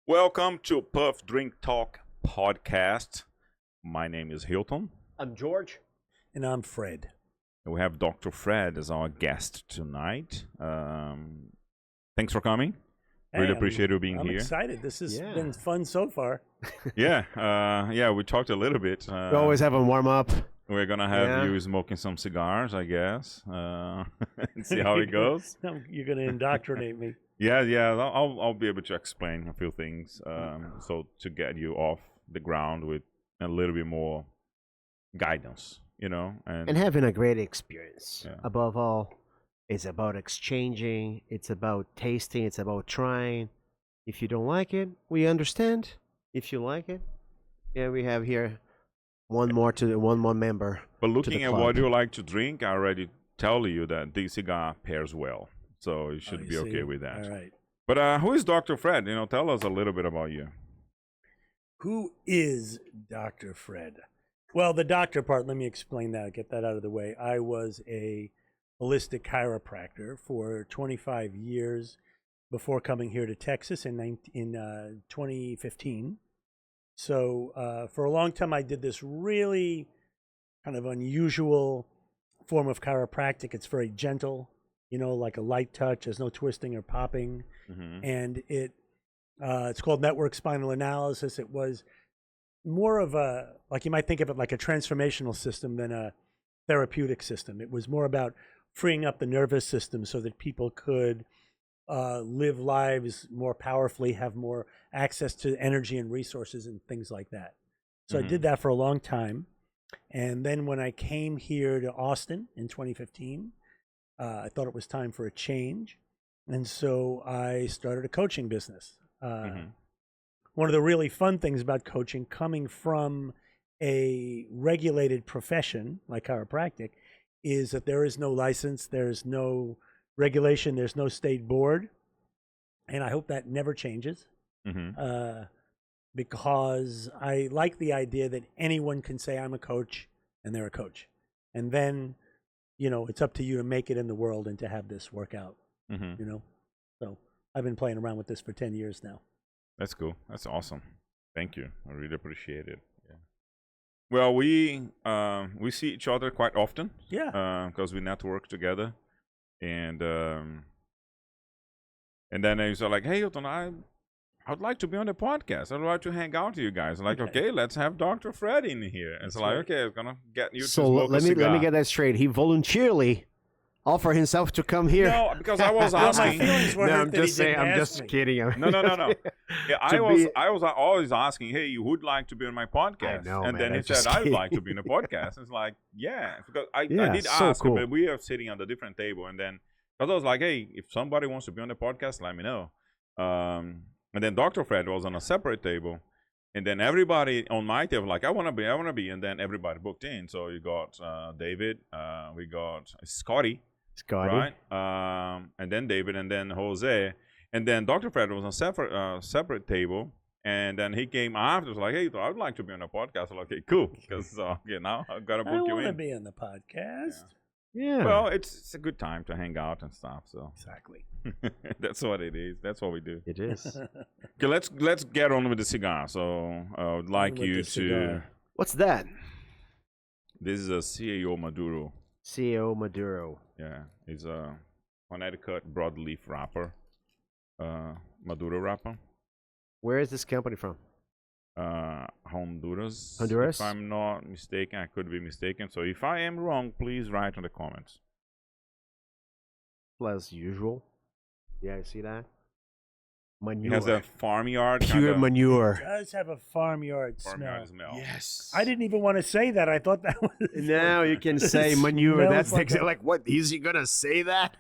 Welcome to Puff Drink Talk podcast. My name is Hilton. I'm George. And I'm Fred. And we have Dr. Fred as our guest tonight. Thanks for coming. Really appreciate you being I'm here. excited. This has been fun so far. Yeah, we talked a little bit. We always have a warm-up. We're going to have you smoking some cigars, I guess, and see how it goes. You're going to indoctrinate me. Yeah, I'll be able to explain a few things, so to get you off the ground with a little bit more guidance, and having a great experience. Yeah. Above all, it's about exchanging, it's about tasting, it's about trying. If you don't like it, we understand. If you like it, we have here one more member. But looking to the at club. what you like to drink, I already tell you that this cigar pairs well, so you should be okay with that. All right. But who is Dr. Fred? Tell us a little bit about you. Who is Dr. Fred? Well, the doctor part, let me explain that, get that out of the way. I was a holistic chiropractor for 25 years before coming here to Texas in 2015. So for a long time, I did this really kind of unusual form of chiropractic. It's very gentle, like a light touch. There's no twisting or popping. Mm-hmm. And it's called network spinal analysis. It was more of like you might think of it like a transformational system than a therapeutic system. It was more about freeing up the nervous system so that people could live lives more powerfully, have more access to energy and resources and things like that. So I did that for a long time. And then when I came here to Austin in 2015, I thought it was time for a change. And so I started a coaching business. One of the really fun things about coaching, coming from a regulated profession like chiropractic, is that there is no license, there's no regulation, there's no state board, and I hope that never changes. Because I like the idea that anyone can say I'm a coach and they're a coach, and then it's up to you to make it in the world and to have this work out. So I've been playing around with this for 10 years now. That's cool. That's awesome. Thank you. I really appreciate it. Yeah. Well, we see each other quite often. Yeah. Because we network together, and then he's like, "Hey, Hilton, I'd like to be on the podcast. I'd like to hang out with you guys." I'm like, okay, let's have Dr. Fred in here. And it's like, okay, I'm gonna get you to smoke a cigar. Let me get that straight. He voluntarily offered himself to come here. No, because I was asking. I'm just saying. I'm just kidding. No. Yeah, I was always asking, hey, who would like to be on my podcast? I know, and man, then he said, I would like to be on the podcast. It's like, yeah, because I did so ask cool. him, but we are sitting at a different table, and then because I was like, hey, if somebody wants to be on the podcast, let me know. And then Dr. Fred was on a separate table, and then everybody on my table like, I want to be, and then everybody booked in. So you got David, we got Scotty. Right, and then David, and then Jose, and then Dr. Fred was on separate table, and then he came after. Was like, hey, I would like to be on the podcast. I'm like, okay, cool, because now I've got to book you in. I want to be on the podcast. Yeah. Well, it's a good time to hang out and stuff. So Exactly. that's what it is. That's what we do. It is. Okay, let's get on with the cigar. So I would like with you the to. cigar. What's that? This is a CAO Maduro. CAO Maduro. Yeah, it's a Connecticut broadleaf wrapper, Maduro wrapper. Where is this company from? Honduras. Honduras? If I'm not mistaken, I could be mistaken. So if I am wrong, please write in the comments. As usual. Yeah, I see that. It Manure. has a farmyard. Pure It manure. does have a farmyard smell. smell. Yes. I didn't even want to say that. I thought that was... Now you can say manure. Smells That's like exactly a- like, what? Is he gonna say that?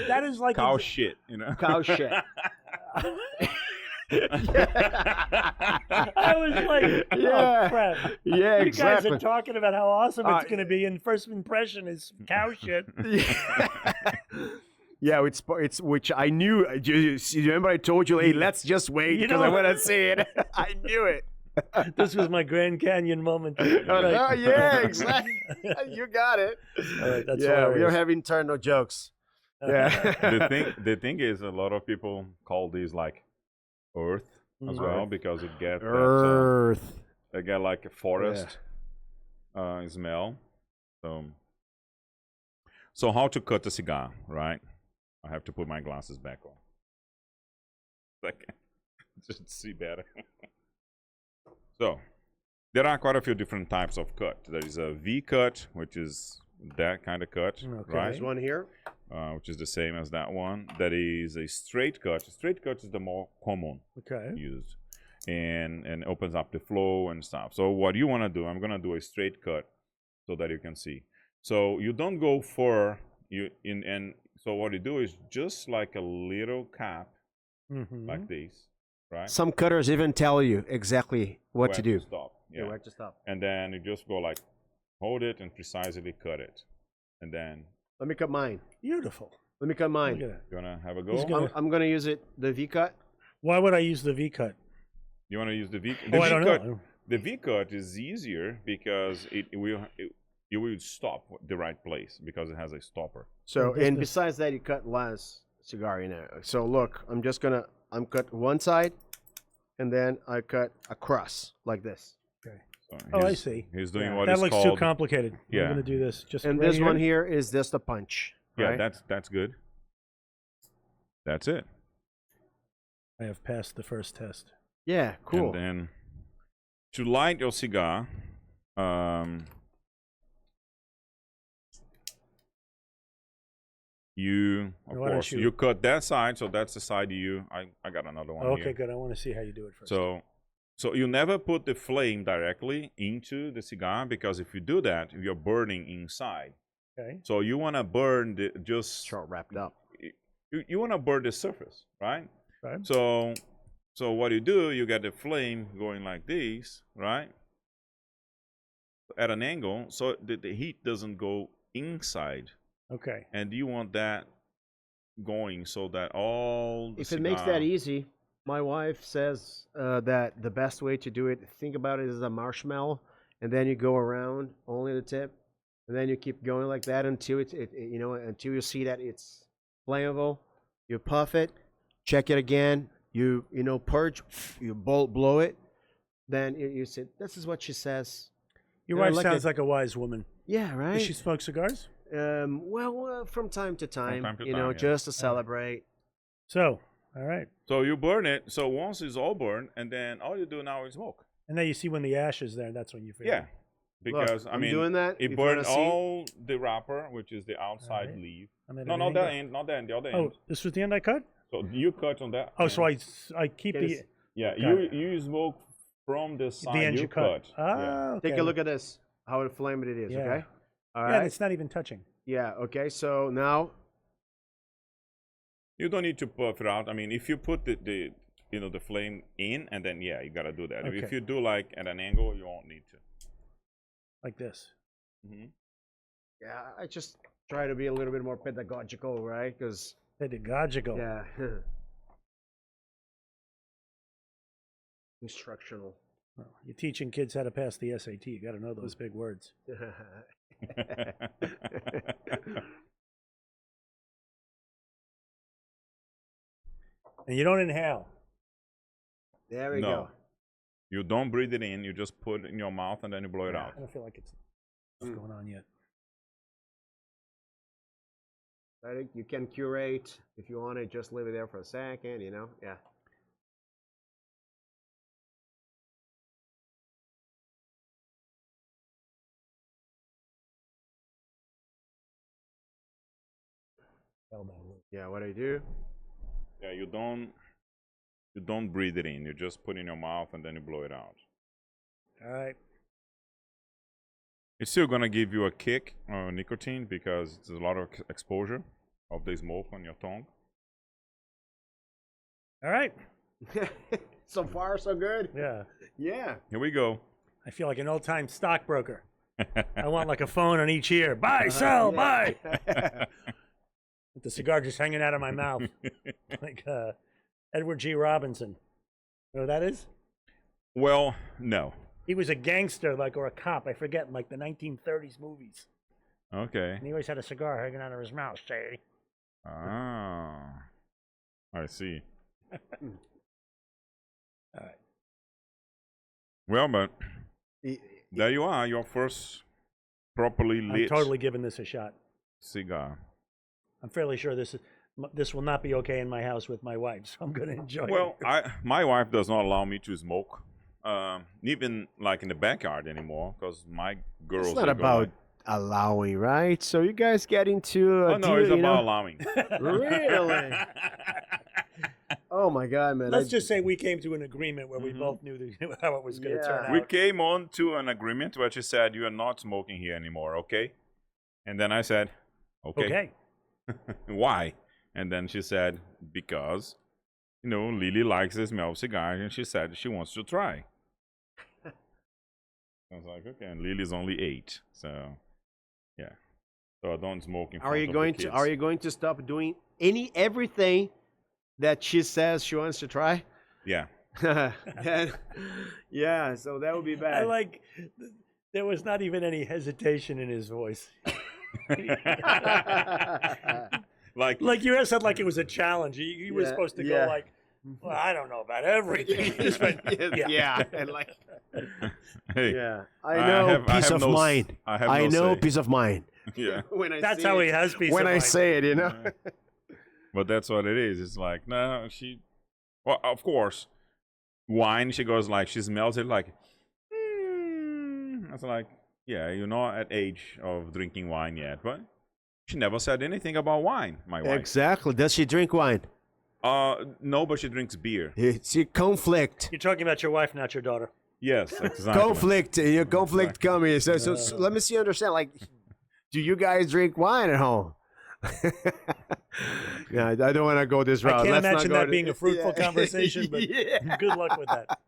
that is like... Cow shit, Cow shit. I was like, oh, crap. Yeah, You exactly. guys are talking about how awesome it's going to be, and first impression is cow shit. Yeah, it's which I knew. You remember I told you, hey, let's just wait because I want to see it. I knew it. This was my Grand Canyon moment. Oh, yeah, exactly. You got it. All right, that's yeah, we hilarious. are having internal jokes. Yeah. The thing is, a lot of people call these like Earth as well because it get that, Earth. it get like a forest smell. So how to cut a cigar, right? I have to put my glasses back on. Second, just see better. So there are quite a few different types of cut. There is a V cut, which is that kind of cut, Okay. right? There's one here. Which is the same as that one. That is a straight cut. Straight cut is the more common Okay. used, and opens up the flow and stuff. So what you want to do, I'm gonna do a straight cut so that you can see. So you don't go for and so what you do is just like a little cap, like this, right? Some cutters even tell you exactly what Where to do. Stop. Yeah, Yeah. where to stop. And then you just go like, hold it and precisely cut it, and then Let me cut mine. Beautiful. Let me cut Look mine. at that. you wanna have a He's go. gonna- I'm gonna use it the V cut. Why would I use the V cut? You wanna use the V? Oh, I don't V cut. know. The V cut is easier because you will stop at the right place because it has a stopper. So this- and this- besides that, you cut less cigar in there. So look, I'm cut one side, and then I cut across like this. Okay. So Oh, I he's- see. He's doing Yeah. what That is looks called. too complicated. Yeah. I'm gonna do this. Just And right this one here is just a punch. Yeah, right? that's good. That's it. I have passed the first test. Yeah, cool. And then to light your cigar, you of Why don't course you- you cut that side, so that's the side I got another one Okay, here. good. I want to see how you do it first. So you never put the flame directly into the cigar because if you do that, you're burning inside. Okay. So you want to burn the just Short wrapped up. you want to burn the surface, right? Right. So what you do, you get the flame going like this, right? At an angle, so the heat doesn't go inside, Okay. and you want that going so that all the If it makes that cigar- easy, my wife says that the best way to do it, think about it as a marshmallow, and then you go around only the tip, and then you keep going like that until until you see that it's flammable. You puff it, check it again. You purge, you blow it. Then you say, "This is what she says." Your Yeah, I wife like sounds it. like a wise woman. Yeah, right. Does she smoke cigars? From time to time, time to time, yeah. just to celebrate. So, all right. So you burn it. So once it's all burned, and then all you do now is smoke. And then you see when the ash is there, that's when you figure. Yeah, because Look, I I'm mean, doing that. it If you burned wanna see- all the wrapper, which is the outside Alright. leaf. I'm at No, an not that angle. end, not that end, the other Oh, end. this was the end I cut? So you cut on that. Oh, end. so I keep Can the you Yeah, Got you smoke from the side end you cut. Ah, Yeah. okay. Take a look at this. How inflamed it is. Yeah. Okay. All Yeah, right. and it's not even touching. Yeah. Okay. So now, You don't need to puff it out. I mean, if you put the flame in, and then yeah, you gotta do that. If Okay. you do like at an angle, you won't need to. Like this. yeah, I just try to be a little bit more pedagogical, right? Because Pedagogical. yeah, instructional. Well, you're teaching kids how to pass the SAT. You got to know those big words. And you don't inhale. There we No. go. You don't breathe it in. You just put it in your mouth and then you blow it out. I don't feel like it's what's going on yet. I think you can curate if you want to. Just leave it there for a second. Yeah. Yeah. What I do? Yeah, you don't breathe it in. You just put it in your mouth and then you blow it out. All right. It's still gonna give you a kick, nicotine, because there's a lot of exposure of the smoke on your tongue. All right. So far, so good. Yeah. Yeah. Here we go. I feel like an old-time stockbroker. I want like a phone on each ear. Buy, sell, buy. With the cigar just hanging out of my mouth. Like Edward G. Robinson. You know who that is? Well, no. He was a gangster, or a cop. I forget, in like the 1930s movies. Okay. And he always had a cigar hanging out of his mouth. Say, Ah, I see. Well, but I- there you are, your first properly I'm lit totally giving this a shot. cigar. I'm fairly sure this will not be okay in my house with my wife, so I'm going to enjoy Well, it. my wife does not allow me to smoke, even like in the backyard anymore, because my girls. It's not they go about like, allowing, right? So you guys get into a oh no, deal, it's you about know? allowing. Really? Oh my God, man! Let's just say we came to an agreement where we Mhm. both knew how it was going to turn Yeah. out. We came on to an agreement where she said, "You are not smoking here anymore, okay?" And then I said, "Okay." Why? And then she said, "Because, Lily likes the smell of cigars, and she said she wants to try." I was like, okay, and Lily's only 8, so yeah. So I don't smoke in front Are you of going the to? kids. Are you going to stop doing everything that she says she wants to try? Yeah. Yeah. So that would be I bad. like, there was not even any hesitation in his voice. Like, Like you said, like it was a challenge. You were Yeah, supposed to yeah. go like, well, I don't know about everything. You just went, yeah. And like, hey, yeah. I know peace of mind. I have I no know say. peace of mind. Yeah. When I That's say how it. he has peace When of I mind. say it, you know. But that's what it is. It's like, no, well, of course, wine, she goes like, she smells it like, I was like, yeah, you're not at age of drinking wine yet, but she never said anything about wine, my wife. Exactly. Does she drink wine? No, but she drinks beer. It's a conflict. You're talking about your wife, not your daughter. Yes, exactly. Conflict. Your conflict coming. So let me see. Understand. Like, do you guys drink wine at home? Yeah, I don't want to go this route. I can't Let's not imagine go that to- being a fruitful Yeah. conversation, but Yeah. good luck with that.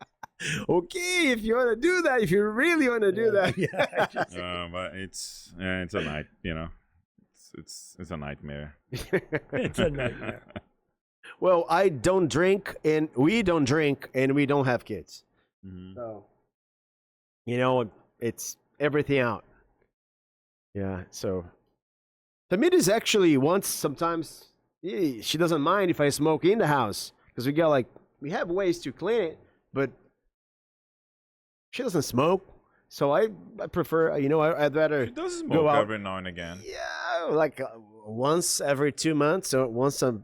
Okay, if you want to do that, if you really want to do that. Yeah, But it's a night, it's a nightmare. it's a nightmare. Well, I don't drink, and we don't drink, and we don't have kids. Mhm. So, it's everything out. Yeah. So, Tamid is actually sometimes she doesn't mind if I smoke in the house because we have ways to clean it, but she doesn't smoke. So I prefer, I'd rather She does go smoke out. every now and again. Yeah, like once every 2 months or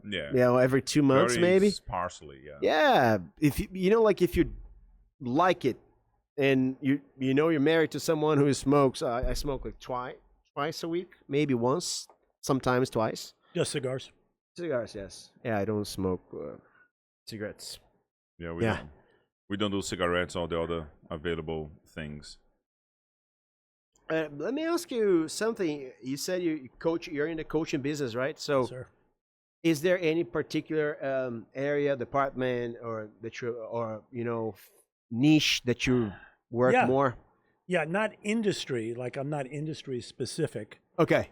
Yeah. every 2 months Very maybe. sparsely, yeah. Yeah, if if you like it, and you're married to someone who smokes. I smoke like twice a week, maybe once, sometimes twice. Just cigars. Cigars, yes. Yeah, I don't smoke cigarettes. Yeah, Yeah. we don't do cigarettes or the other available things. Let me ask you something. You said you coach. You're in the coaching business, right? So, Sir. is there any particular area, department, or niche that you work Yeah. more? Yeah, not industry. Like I'm not industry specific. Okay.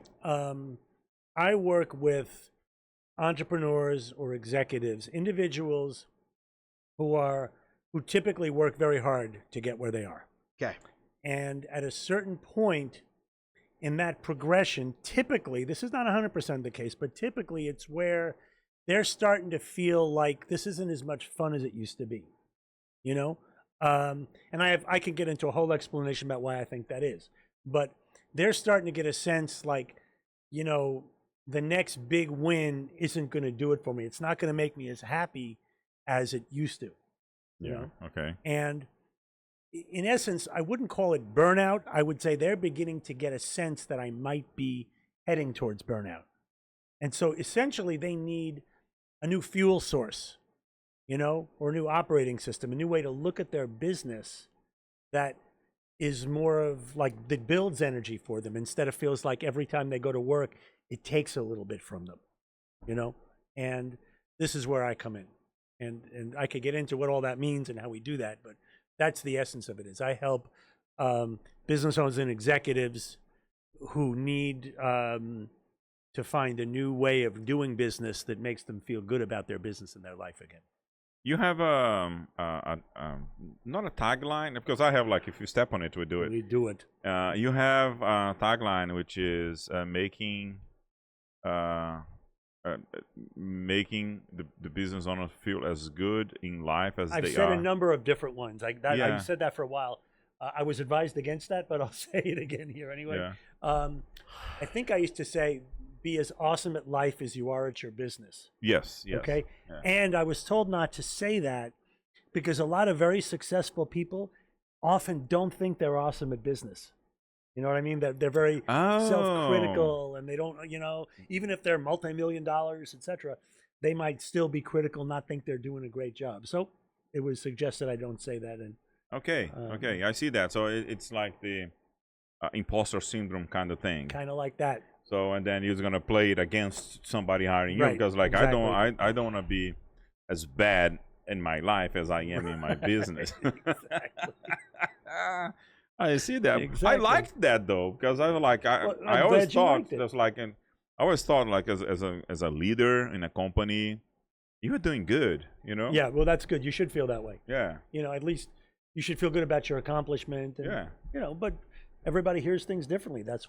I work with entrepreneurs or executives, individuals who typically work very hard to get where they are. Okay. And at a certain point in that progression, typically, this is not 100% the case, but typically it's where they're starting to feel like this isn't as much fun as it used to be, And I can get into a whole explanation about why I think that is. But they're starting to get a sense like, the next big win isn't going to do it for me. It's not going to make me as happy as it used to. Yeah. Okay. And in essence, I wouldn't call it burnout. I would say they're beginning to get a sense that I might be heading towards burnout. And so essentially they need a new fuel source, or a new operating system, a new way to look at their business that is more of like that builds energy for them instead of feels like every time they go to work, it takes a little bit from them, And this is where I come in. And I could get into what all that means and how we do that, but that's the essence of it. Is I help business owners and executives who need to find a new way of doing business that makes them feel good about their business and their life again. You have not a tagline, because I have like, if you step on it, we do it. We do it. You have a tagline which is making making the business owner feel as good in life as I've they said are? a number of different ones. Yeah. I've said that for a while. I was advised against that, but I'll say it again here anyway. Yeah. I think I used to say, be as awesome at life as you are at your business. Yes. Yes. Okay. Yeah. And I was told not to say that because a lot of very successful people often don't think they're awesome at business. You know what I mean? They're very Oh. self-critical, and they don't, you know, even if they're multi-million dollars, etc., they might still be critical, not think they're doing a great job. So it was suggested I don't say that. And Okay. Okay. I see that. So it's like the imposter syndrome kind of thing. kind of like that. So and then you're gonna play it against somebody hiring you Right, because like exactly. I don't want to be as bad in my life as I am in my business. Exactly. I see that. Exactly. I liked that though because I was like Well, I I'm always glad you thought liked it. just like I always thought like as a leader in a company, you were doing good. You know. Yeah, well, that's good. You should feel that way. Yeah. You know, at least you should feel good about your accomplishment. And, Yeah. You know, but everybody hears things differently. That's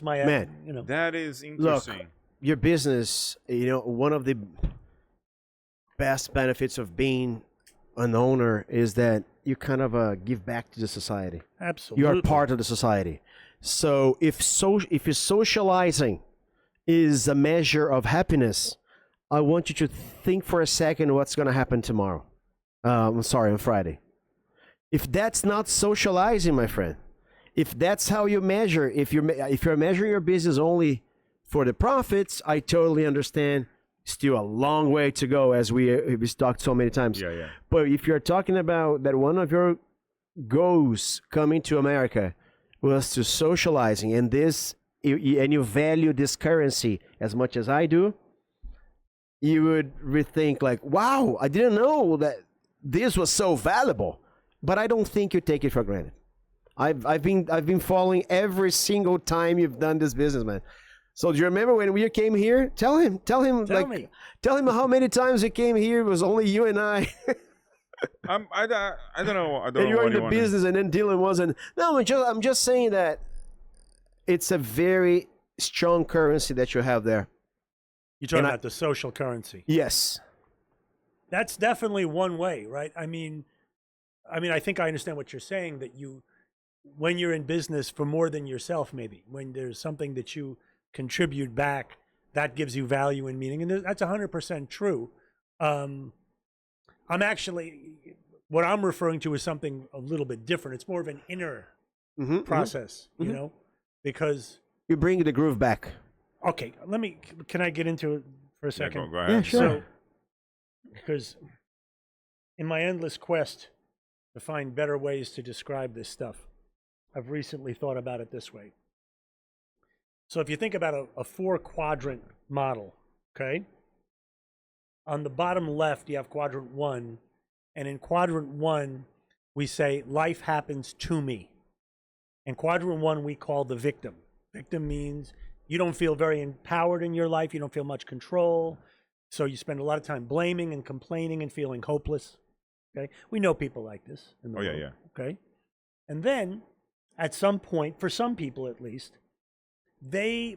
my, Man. you know. That is Look, interesting. your business, you know, one of the best benefits of being an owner is that you kind of give back to the society. Absolutely. You are part of the society. So if your socializing is a measure of happiness, I want you to think for a second what's going to happen tomorrow. I'm sorry, on Friday. If that's not socializing, my friend, if that's how you measure, if you're measuring your business only for the profits, I totally understand. Still a long way to go, as we talked so many times. Yeah. Yeah. But if you're talking about that one of your goals coming to America was to socializing, and you value this currency as much as I do, you would rethink like, wow, I didn't know that this was so valuable. But I don't think you take it for granted. I've been following every single time you've done this business, man. So do you remember when we came here? Tell him Tell like me. tell him how many times you came here. It was only you and I. I don't know. I don't And know you're what in you the want. business, and then Dylan wasn't. No, I'm just saying that it's a very strong currency that you have there. You're talking And about the social currency. Yes. That's definitely one way, right? I mean, I think I understand what you're saying, that when you're in business for more than yourself, maybe, when there's something that you contribute back, that gives you value and meaning. And that's 100% true. I'm actually, what I'm referring to is something a little bit different. It's more of an inner process, you know, because. You bring the groove back. Okay, can I get into it for a Yeah, second? go ahead. Yeah, sure. So, because in my endless quest to find better ways to describe this stuff, I've recently thought about it this way. So if you think about a 4-quadrant model, okay? On the bottom left, you have quadrant 1, and in quadrant 1, we say life happens to me. And quadrant 1 we call the victim. Victim means you don't feel very empowered in your life, you don't feel much control, so you spend a lot of time blaming and complaining and feeling hopeless. Okay? We know people like this in the world. Yeah. Okay? And then at some point, for some people at least, they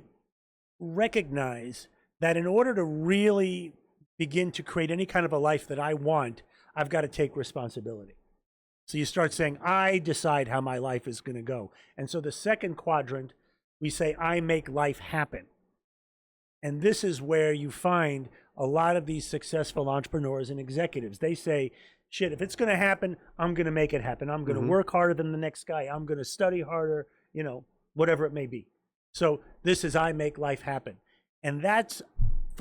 recognize that in order to really begin to create any kind of a life that I want, I've got to take responsibility. So you start saying, I decide how my life is going to go. And so the second quadrant, we say, I make life happen. And this is where you find a lot of these successful entrepreneurs and executives. They say, shit, if it's going to happen, I'm going to make it happen. I'm going to work harder than the next guy. I'm going to study harder, you know, whatever it may be. So this is, I make life happen. And that's,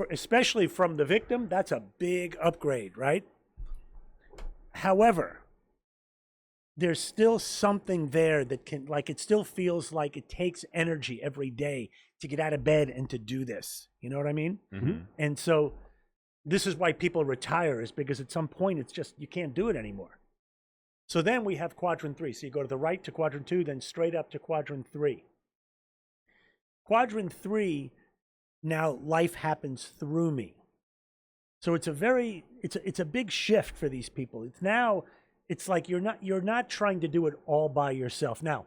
especially from the victim, that's a big upgrade, right? However, there's still something there that can, like, it still feels like it takes energy every day to get out of bed and to do this. You know what I mean? Mm-hmm. And so this is why people retire, is because at some point it's just, you can't do it anymore. So then we have quadrant 3. So you go to the right to quadrant 2, then straight up to quadrant 3. Quadrant 3, now life happens through me. So it's a big shift for these people. It's like you're not trying to do it all by yourself. Now,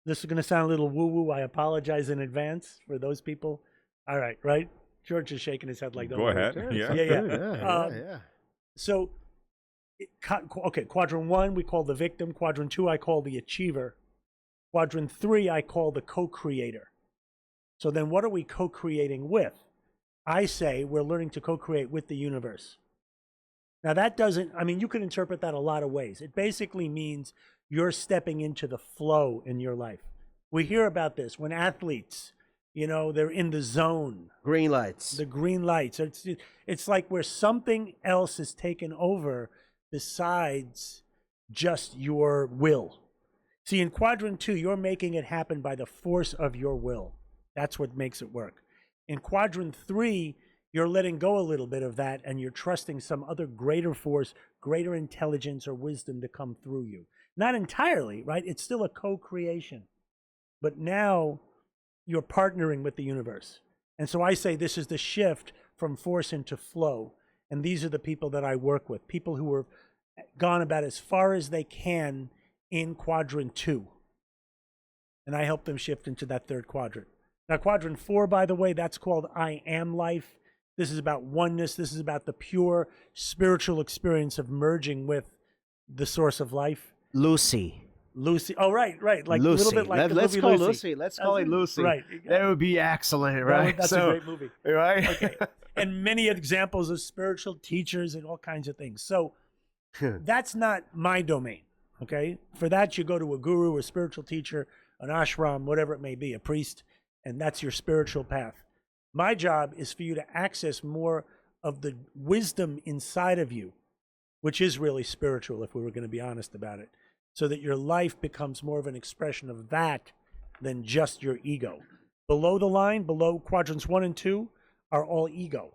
this is going to sound a little woo-woo. I apologize in advance for those people. All right, right? George is shaking his head like, don't Go worry. ahead. Yeah. Yeah. So, okay, quadrant 1 we call the victim. Quadrant 2 I call the achiever. Quadrant 3 I call the co-creator. So then what are we co-creating with? I say we're learning to co-create with the universe. Now that doesn't, I mean, you can interpret that a lot of ways. It basically means you're stepping into the flow in your life. We hear about this when athletes, they're in the zone. Green lights. The green lights. It's like where something else is taken over besides just your will. See, in quadrant 2, you're making it happen by the force of your will. That's what makes it work. In quadrant 3, you're letting go a little bit of that and you're trusting some other greater force, greater intelligence or wisdom to come through you. Not entirely, right? It's still a co-creation. But now you're partnering with the universe. And so I say this is the shift from force into flow. And these are the people that I work with, people who have gone about as far as they can in quadrant 2. And I help them shift into that third quadrant. Now, quadrant 4, by the way, that's called I Am Life. This is about oneness. This is about the pure spiritual experience of merging with the source of life. Lucy. Oh, right. Like Lucy. a little bit like Let's the call movie Lucy. Let's call it Lucy. Right. That would be excellent, right? That's a great movie. Right? Okay. And many examples of spiritual teachers and all kinds of things. So that's not my domain, okay? For that, you go to a guru, a spiritual teacher, an ashram, whatever it may be, a priest, and that's your spiritual path. My job is for you to access more of the wisdom inside of you, which is really spiritual, if we were going to be honest about it, so that your life becomes more of an expression of that than just your ego. Below the line, below quadrants 1 and 2, are all ego.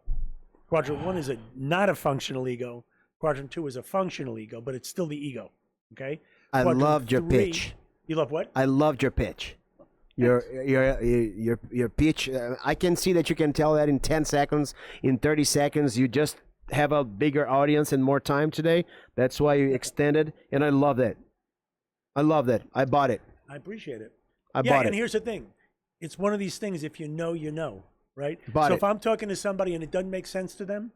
Quadrant 1 is not a functional ego. Quadrant 2 is a functional ego, but it's still the ego. Okay. I Quadrant loved your 3 pitch. You love what? I loved your pitch. Your pitch. I can see that you can tell that in 10 seconds, in 30 seconds. You just have a bigger audience and more time today. That's why you extended, and I love that. I love that. I bought it. I appreciate it. I bought it. And here's the thing. It's one of these things, if you know, you know, right? Bought so it. if I'm talking to somebody and it doesn't make sense to them,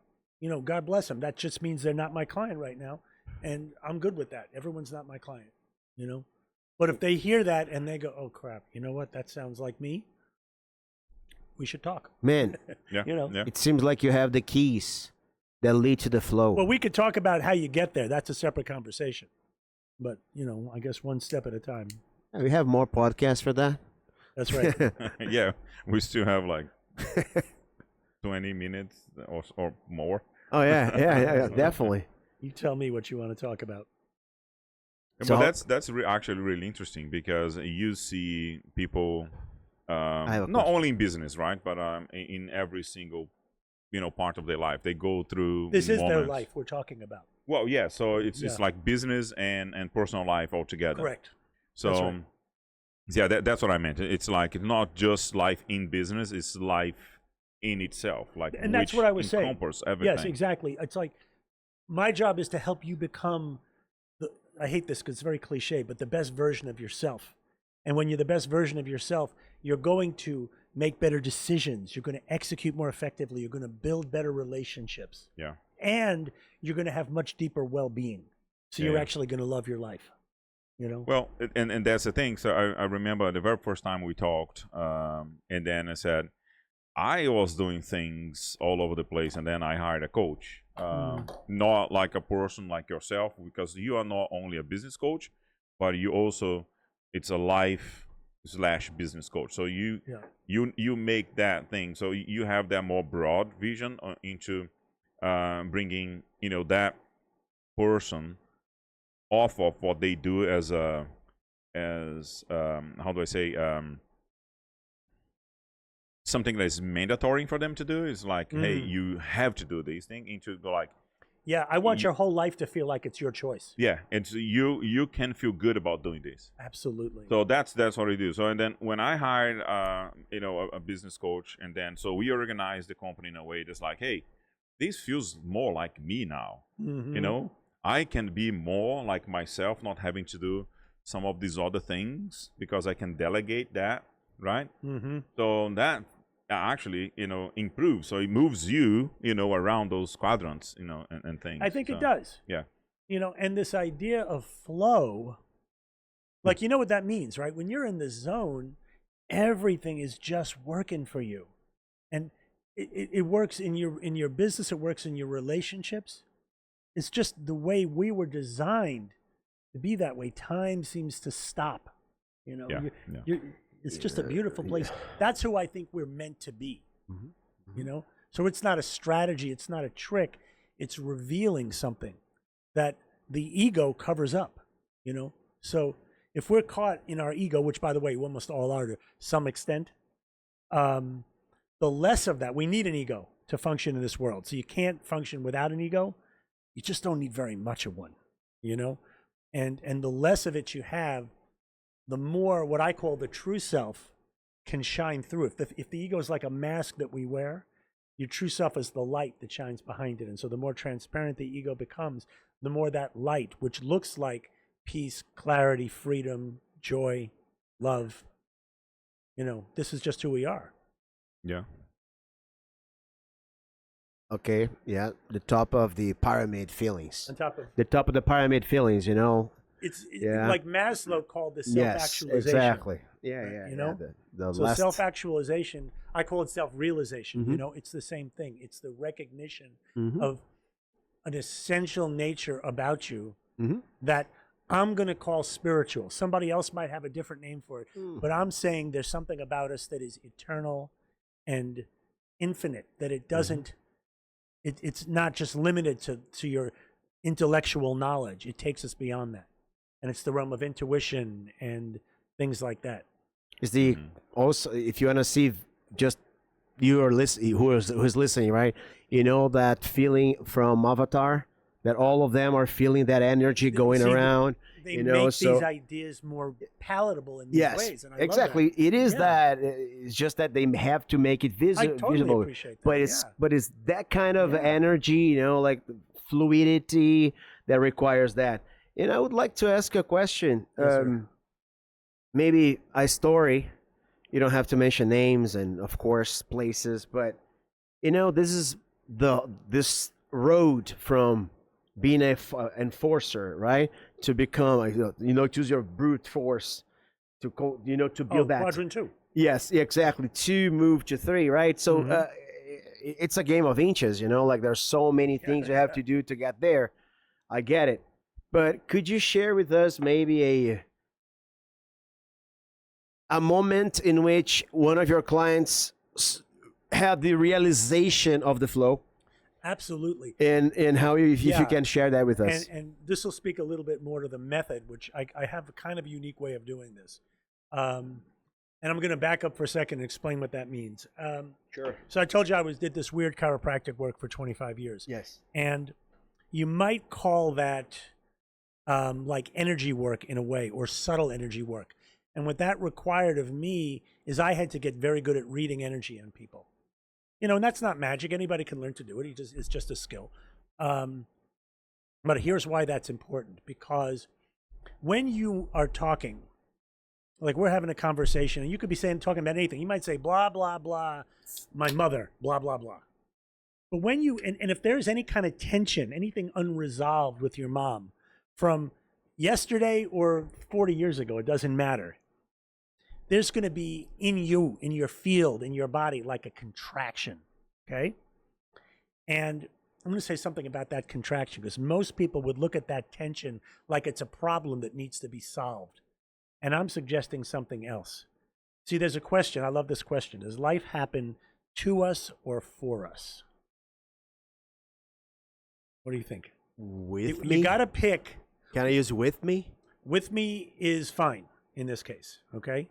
God bless them. That just means they're not my client right now. And I'm good with that. Everyone's not my client, But if they hear that and they go, oh, crap, you know what? That sounds like me. We should talk. Man, Yeah. it seems like you have the keys that lead to the flow. Well, we could talk about how you get there. That's a separate conversation. But, I guess one step at a time. We have more podcasts for that. That's right. Yeah. We still have like 20 minutes or more. Oh, yeah, definitely. You tell me what you want to talk about. So But that's actually really interesting because you see people not only in business, right, but in every single part of their life. They go through This is their moments. life we're talking about. Well, yeah. So it's like business and personal life all together. Correct. So That's right. yeah, that's what I meant. It's like not just life in business; it's life in itself. Like, And that's what I was saying. Encompass everything. Yes, exactly. It's like my job is to help you become I hate this because it's very cliche, but the best version of yourself. And when you're the best version of yourself, you're going to make better decisions. You're going to execute more effectively. You're going to build better relationships. Yeah. And you're going to have much deeper well-being. So you're Yeah. actually going to love your life. Well, and that's the thing. So I remember the very first time we talked, and then I said, I was doing things all over the place, and then I hired a coach. Not like a person like yourself, because you are not only a business coach, but you also, it's a life/business coach. So you make that thing. So you have that more broad vision into bringing that person off of what they do as how do I say, something that is mandatory for them to do. Is like, hey, you have to do these things, into like, Yeah, I want your whole life to feel like it's your choice. yeah, and so you can feel good about doing this. Absolutely. So that's what we do. So and then when I hired a business coach, and then so we organized the company in a way that's like, hey, this feels more like me now. Mm-hmm. I can be more like myself, not having to do some of these other things because I can delegate that, right? Mm-hmm. So that actually, improves. So it moves you, around those quadrants, and things. I think so, it does. Yeah. And this idea of flow, like, you know what that means, right? When you're in the zone, everything is just working for you. And it works in your business, it works in your relationships. It's just the way we were designed to be that way. Time seems to stop. Yeah. It's just a beautiful place. That's who I think we're meant to be. So it's not a strategy, it's not a trick, it's revealing something that the ego covers up. So if we're caught in our ego, which, by the way, we almost all are to some extent, the less of that, we need an ego to function in this world. So you can't function without an ego. You just don't need very much of one, and the less of it you have, the more what I call the true self can shine through. If the ego is like a mask that we wear, your true self is the light that shines behind it. And so the more transparent the ego becomes, the more that light, which looks like peace, clarity, freedom, joy, love, this is just who we are. Yeah. Okay, yeah, the top of the pyramid feelings. On top of The top of the pyramid feelings, it's Yeah. like Maslow called the Yes, self-actualization. exactly. Yeah. The So last. self-actualization, I call it self-realization. Mhm. It's the same thing. It's the recognition Mhm. of an essential nature about you Mhm. that I'm going to call spiritual. Somebody else might have a different name for it, but I'm saying there's something about us that is eternal and infinite, that it doesn't, it's not just limited to your intellectual knowledge. It takes us beyond that. And it's the realm of intuition and things like that. Is the also, if you want to see just you are listening, who's listening, right? That feeling from Avatar, that all of them are feeling that energy going See, around. They make these ideas more palatable in these ways. And I exactly. love that. It is Yeah. that. It's just that they have to make it I totally visible. appreciate that. But it's that kind of Yeah. energy, like fluidity that requires that. And I would like to ask a question. Yes, sir. Maybe a story. You don't have to mention names and, of course, places, but this is this road from being a enforcer, right, to become choose your brute force to to build that Quadrant 2. Yes, exactly, to move to 3, right? So it's a game of inches, like there's so many things you have to do to get there. I get it, but could you share with us maybe a moment in which one of your clients had the realization of the flow? Absolutely. And how, if you can share that with us. And this will speak a little bit more to the method, which I have a kind of unique way of doing this. And I'm going to back up for a second and explain what that means. Sure. So I told you I did this weird chiropractic work for 25 years. Yes. And you might call that like energy work in a way, or subtle energy work. And what that required of me is I had to get very good at reading energy on people. And that's not magic. Anybody can learn to do it. It's just a skill. But here's why that's important. Because when you are talking, like we're having a conversation, and you could be talking about anything. You might say, blah, blah, blah, my mother, blah, blah, blah. But when and if there's any kind of tension, anything unresolved with your mom from yesterday or 40 years ago, it doesn't matter. There's going to be in your field, in your body, like a contraction, okay? And I'm going to say something about that contraction, because most people would look at that tension like it's a problem that needs to be solved. And I'm suggesting something else. See, there's a question. I love this question. Does life happen to us or for us? What do you think? With me? You got to pick. Can I use with me? With me is fine in this case, okay?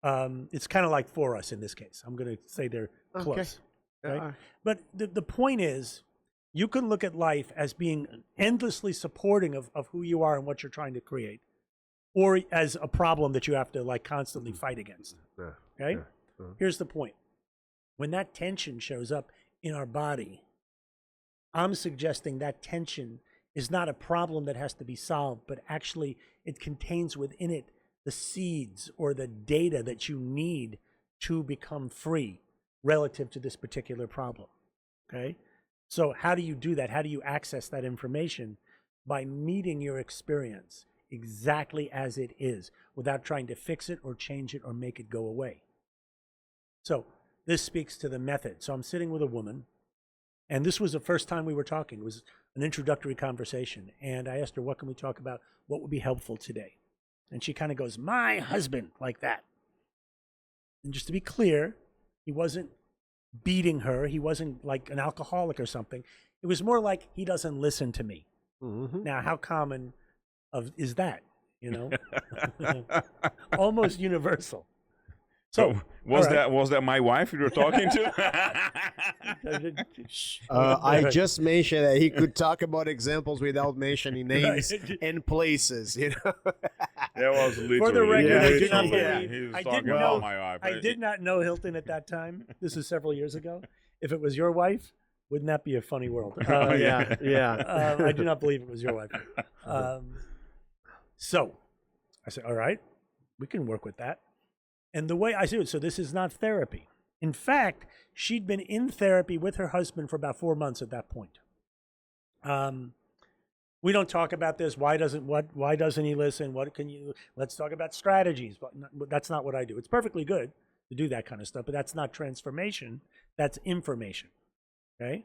It's kind of like for us in this case. I'm going to say they're close. Right? But the point is, you can look at life as being endlessly supporting of who you are and what you're trying to create, or as a problem that you have to like constantly fight against. Okay? Here's the point. When that tension shows up in our body, I'm suggesting that tension is not a problem that has to be solved, but actually it contains within it the seeds or the data that you need to become free. relative to this particular problem. Okay? So how do you do that? How do you access that information? By meeting your experience exactly as it is without trying to fix it or change it or make it go away. So this speaks to the method. So I'm sitting with a woman, and this was the first time we were talking. It was an introductory conversation. And I asked her, what can we talk about? What would be helpful today? And she kind of goes, my husband, like that. And just to be clear, he wasn't beating her. He wasn't like an alcoholic or something. It was more like he doesn't listen to me. Mm-hmm. Now, how common is that? Almost universal. So was right. that my wife you were talking to? I just mentioned that he could talk about examples without mentioning names and places. That was literally. For the record, I do not believe. believe. He was I talking didn't about know. my wife. I did not know Hilton at that time. This is several years ago. If it was your wife, wouldn't that be a funny world? Yeah. I do not believe it was your wife. So I said, all right, we can work with that. And the way I do it, so this is not therapy. In fact, she'd been in therapy with her husband for about 4 months at that point. We don't talk about this. Why doesn't he listen? Let's talk about strategies. But that's not what I do. It's perfectly good to do that kind of stuff, but that's not transformation. That's information. Okay?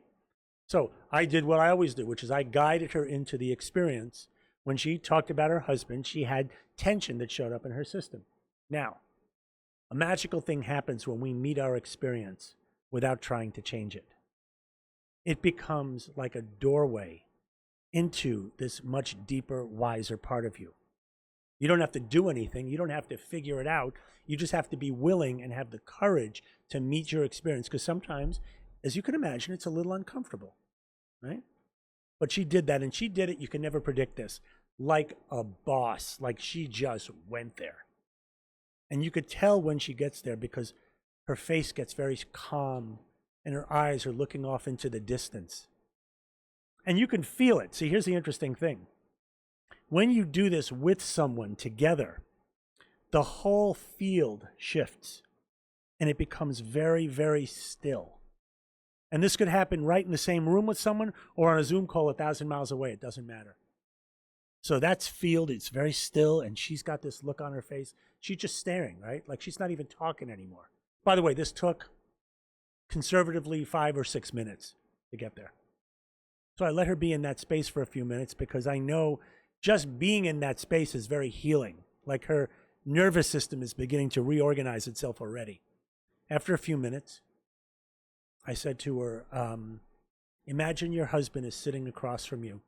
So I did what I always do, which is I guided her into the experience. When she talked about her husband, she had tension that showed up in her system. Now, a magical thing happens when we meet our experience without trying to change it. It becomes like a doorway into this much deeper, wiser part of you. You don't have to do anything. You don't have to figure it out. You just have to be willing and have the courage to meet your experience. Because sometimes, as you can imagine, it's a little uncomfortable, right? But she did that, and she did it, you can never predict this, like a boss, like she just went there. And you could tell when she gets there because her face gets very calm and her eyes are looking off into the distance. And you can feel it. See, here's the interesting thing. When you do this with someone together, the whole field shifts and it becomes very, very still. And this could happen right in the same room with someone or on a Zoom call 1,000 miles away. It doesn't matter. So that's field. It's very still, and she's got this look on her face. She's just staring, right? Like she's not even talking anymore. By the way, this took conservatively 5 or 6 minutes to get there. So I let her be in that space for a few minutes because I know just being in that space is very healing. Like her nervous system is beginning to reorganize itself already. After a few minutes, I said to her, imagine your husband is sitting across from you.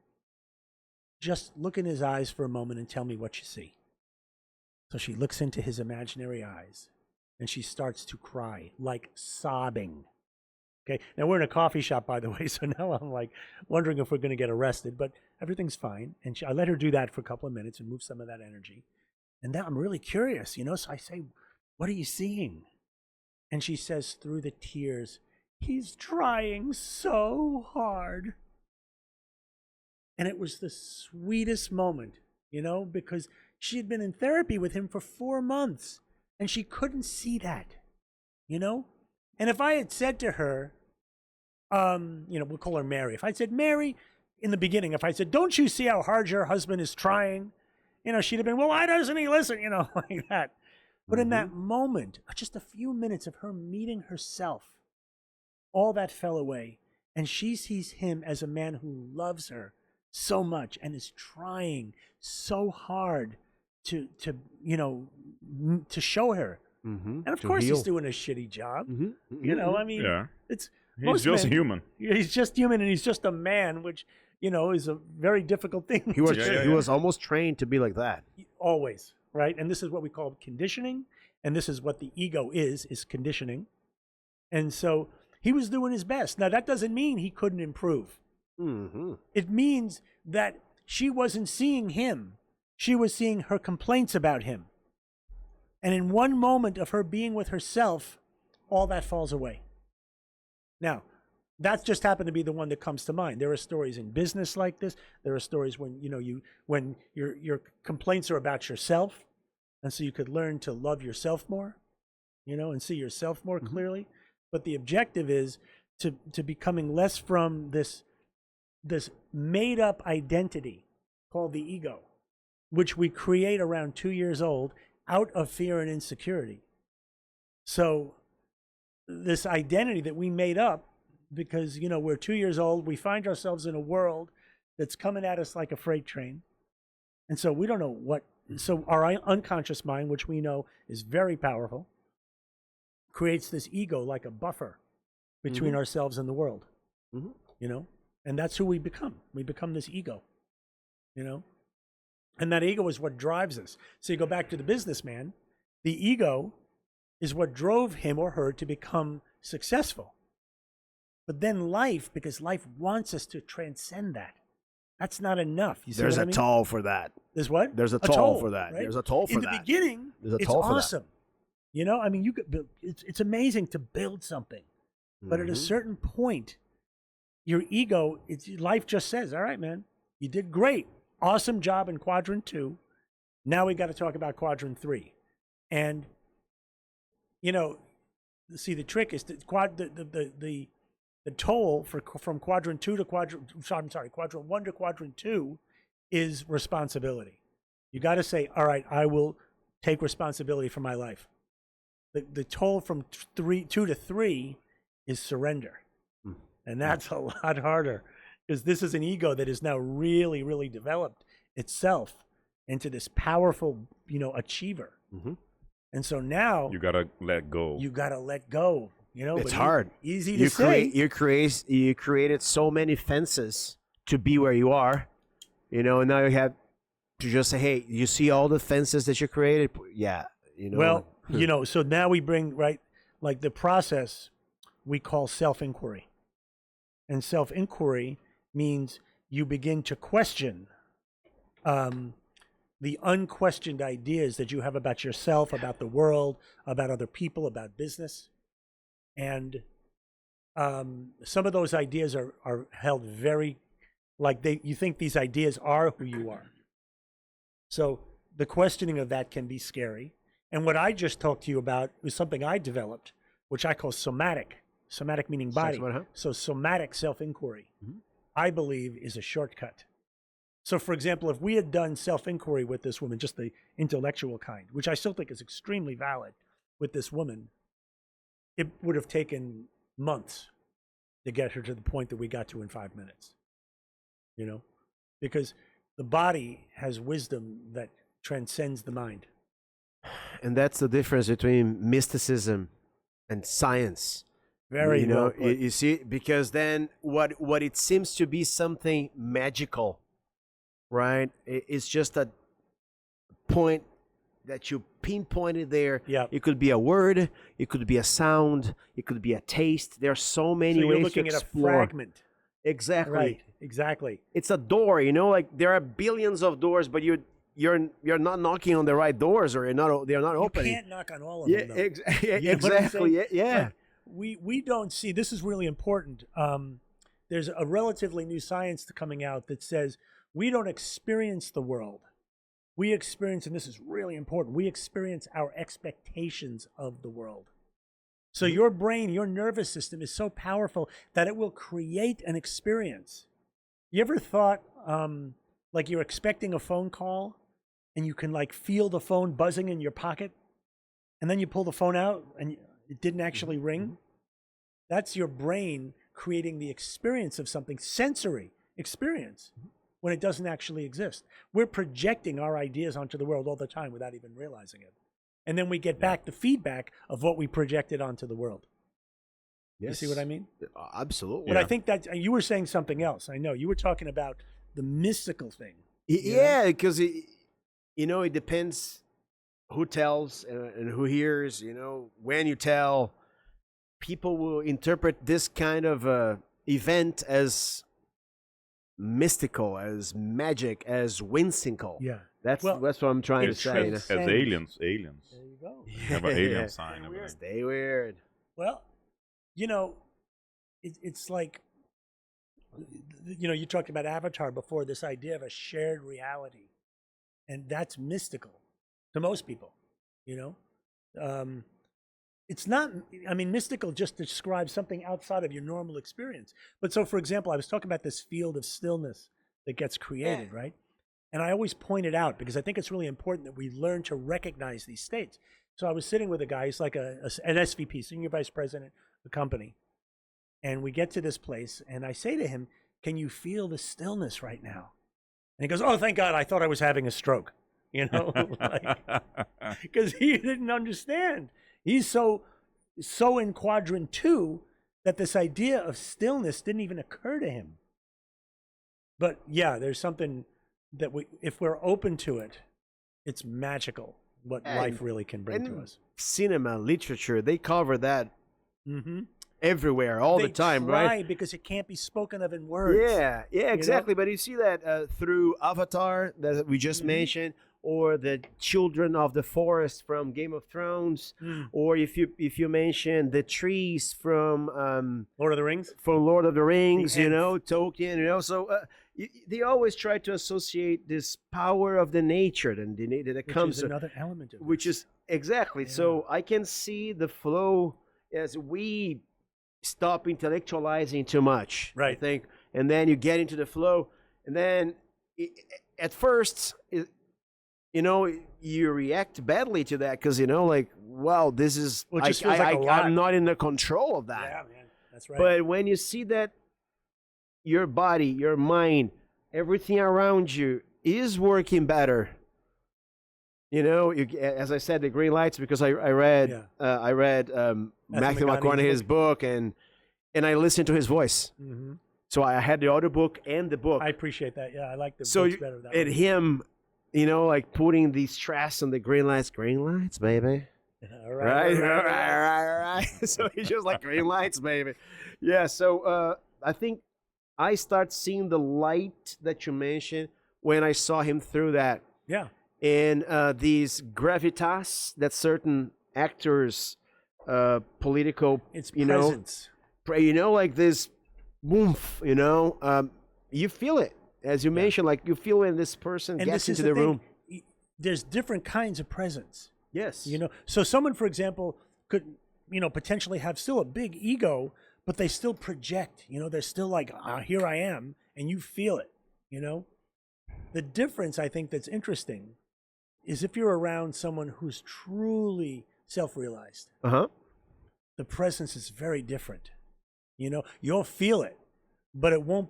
Just look in his eyes for a moment and tell me what you see. So she looks into his imaginary eyes and she starts to cry, like sobbing. Okay, now we're in a coffee shop, by the way, so now I'm like wondering if we're going to get arrested, but everything's fine. And I let her do that for a couple of minutes and move some of that energy. And now I'm really curious, so I say, what are you seeing? And she says through the tears, he's trying so hard. And it was the sweetest moment, because she had been in therapy with him for 4 months and she couldn't see that, And if I had said to her, we'll call her Mary. If I said, Mary, in the beginning, if I said, don't you see how hard your husband is trying? She'd have been, well, why doesn't he listen? Like that. But in that moment, just a few minutes of her meeting herself, all that fell away. And she sees him as a man who loves her so much and is trying so hard to show her. Mm-hmm. And of course he's doing a shitty job. Mm-hmm. It's he's just human. He's just human and he's just a man, which, is a very difficult thing. He was almost trained to be like that. Always, right? And this is what we call conditioning. And this is what the ego is conditioning. And so he was doing his best. Now, that doesn't mean he couldn't improve. Mm-hmm. It means that she wasn't seeing him. She was seeing her complaints about him. And in one moment of her being with herself, all that falls away. Now, that's just happened to be the one that comes to mind. There are stories in business like this. There are stories when, when your complaints are about yourself. And so you could learn to love yourself more, and see yourself more clearly. But the objective is to becoming less from this made up identity called the ego, which we create around 2 years old out of fear and insecurity. So this identity that we made up because, you know, we're 2 years old, we find ourselves in a world that's coming at us like a freight train. And so we don't know what, so our unconscious mind, which we know is very powerful, creates this ego like a buffer between ourselves and the world, you know, and that's who we become. We become this ego, you know, and that ego is what drives us. So you go back to the businessman, the ego is what drove him or her to become successful. But then life, because life wants us to transcend that. That's not enough. You see There's what a I mean? toll for that. There's what? There's a toll for that. Right? There's a toll for In that. the beginning, There's a it's toll for that. awesome. You know, I mean, you could build, it's amazing to build something. But at a certain point, your ego, life just says, all right, man, you did great. Awesome job in quadrant 2. Now we got to talk about quadrant 3. And, you know, see, the trick is the toll from quadrant 2 to quadrant 1 to quadrant 2 is responsibility. You got to say, all right, I will take responsibility for my life. The toll from 2 to 3 is surrender. And that's a lot harder because this is an ego that is now really, really developed itself into this powerful, you know, achiever. And so now You gotta let go. you got to let go. You know, It's but hard. Easy to say. You created so many fences to be where you are, you know, and now you have to just say, hey, you see all the fences that you created? Yeah, you know. Well, you know, so now we bring, right, like the process we call self-inquiry. And self-inquiry means you begin to question the unquestioned ideas that you have about yourself, about the world, about other people, about business. And some of those ideas are held very, like you think these ideas are who you are. So the questioning of that can be scary. And what I just talked to you about was something I developed, which I call somatic. Somatic meaning body. So somatic self-inquiry, I believe, is a shortcut. So, for example, if we had done self-inquiry with this woman, just the intellectual kind, which I still think is extremely valid with this woman, it would have taken months to get her to the point that we got to in 5 minutes. You know, because the body has wisdom that transcends the mind. And that's the difference between mysticism and science. Very, you know, well put. you see, because then what it seems to be something magical, right? It's just a point that you pinpointed there. Yeah. It could be a word, it could be a sound, it could be a taste. There are so many So ways you're looking to at a explore. fragment. Exactly. Right. Exactly. It's a door, you know, like there are billions of doors, but you're not knocking on the right doors, or they're not opening. You can't knock on all of Yeah, them. Though. exactly. Yeah. Like, we don't see, this is really important. There's a relatively new science coming out that says we don't experience the world. We experience, and this is really important, we experience our expectations of the world. So your brain, your nervous system is so powerful that it will create an experience. You ever thought, like you're expecting a phone call and you can like feel the phone buzzing in your pocket, and then you pull the phone out and it didn't actually ring? That's your brain creating the experience of something, sensory experience, when it doesn't actually exist. We're projecting our ideas onto the world all the time without even realizing it. And then we get back the feedback of what we projected onto the world. Yes. You see what I mean? Absolutely. But I think that you were saying something else. I know you were talking about the mystical thing. Yeah, because you know, it depends who tells and who hears. You know, when you tell, people will interpret this kind of event as mystical, as magic, as whimsical. Yeah. That's what I'm trying to It's say. as aliens. There you go. Have an alien sign. over there. Stay weird. Well, you know, it's like, you know, you talked about Avatar before, this idea of a shared reality. And that's mystical to most people, you know? it's not, I mean, mystical just describes something outside of your normal experience. But so, for example, I was talking about this field of stillness that gets created, right? And I always point it out because I think it's really important that we learn to recognize these states. So I was sitting with a guy, he's like an SVP, senior vice president of the company. And we get to this place and I say to him, can you feel the stillness right now? And he goes, oh, thank God, I thought I was having a stroke, you know, because he didn't understand. He's so in quadrant 2 that this idea of stillness didn't even occur to him. But yeah, there's something that if we're open to it, it's magical what life really can bring to us. Cinema, literature, they cover that everywhere, all the time, right? Because it can't be spoken of in words. Yeah, exactly. But you see that through Avatar that we just mentioned, or the children of the forest from Game of Thrones, or if you mention the trees from Lord of the Rings, you know, Tolkien, you know, so they always try to associate this power of the nature that comes, which is another element of which is exactly. Yeah. So I can see the flow as we stop intellectualizing too much, right? I think, and then you get into the flow, and then at first, you know, you react badly to that because, you know, like, wow, this is, I'm not in the control of that. Yeah, man, that's right. But when you see that your body, your mind, everything around you is working better, you know, as I said, the green lights, because I read Matthew McConaughey's book and I listened to his voice. So I had the audiobook and the book. I appreciate that. Yeah, I like the books better. That and him, you know, like putting the stress on the green lights, baby. All right. So he's just like, green lights, baby. Yeah, so I think I start seeing the light that you mentioned when I saw him through that. Yeah. And these gravitas that certain actors, political, it's presence. You know, like this woof, you know, you feel it. As you mentioned, like you feel when this person gets into the room. There's different kinds of presence. Yes. You know, so someone, for example, could, you know, potentially have still a big ego, but they still project, you know, they're still like, here I am, and you feel it, you know. The difference, I think, that's interesting is if you're around someone who's truly self-realized, the presence is very different. You know, you'll feel it, but it won't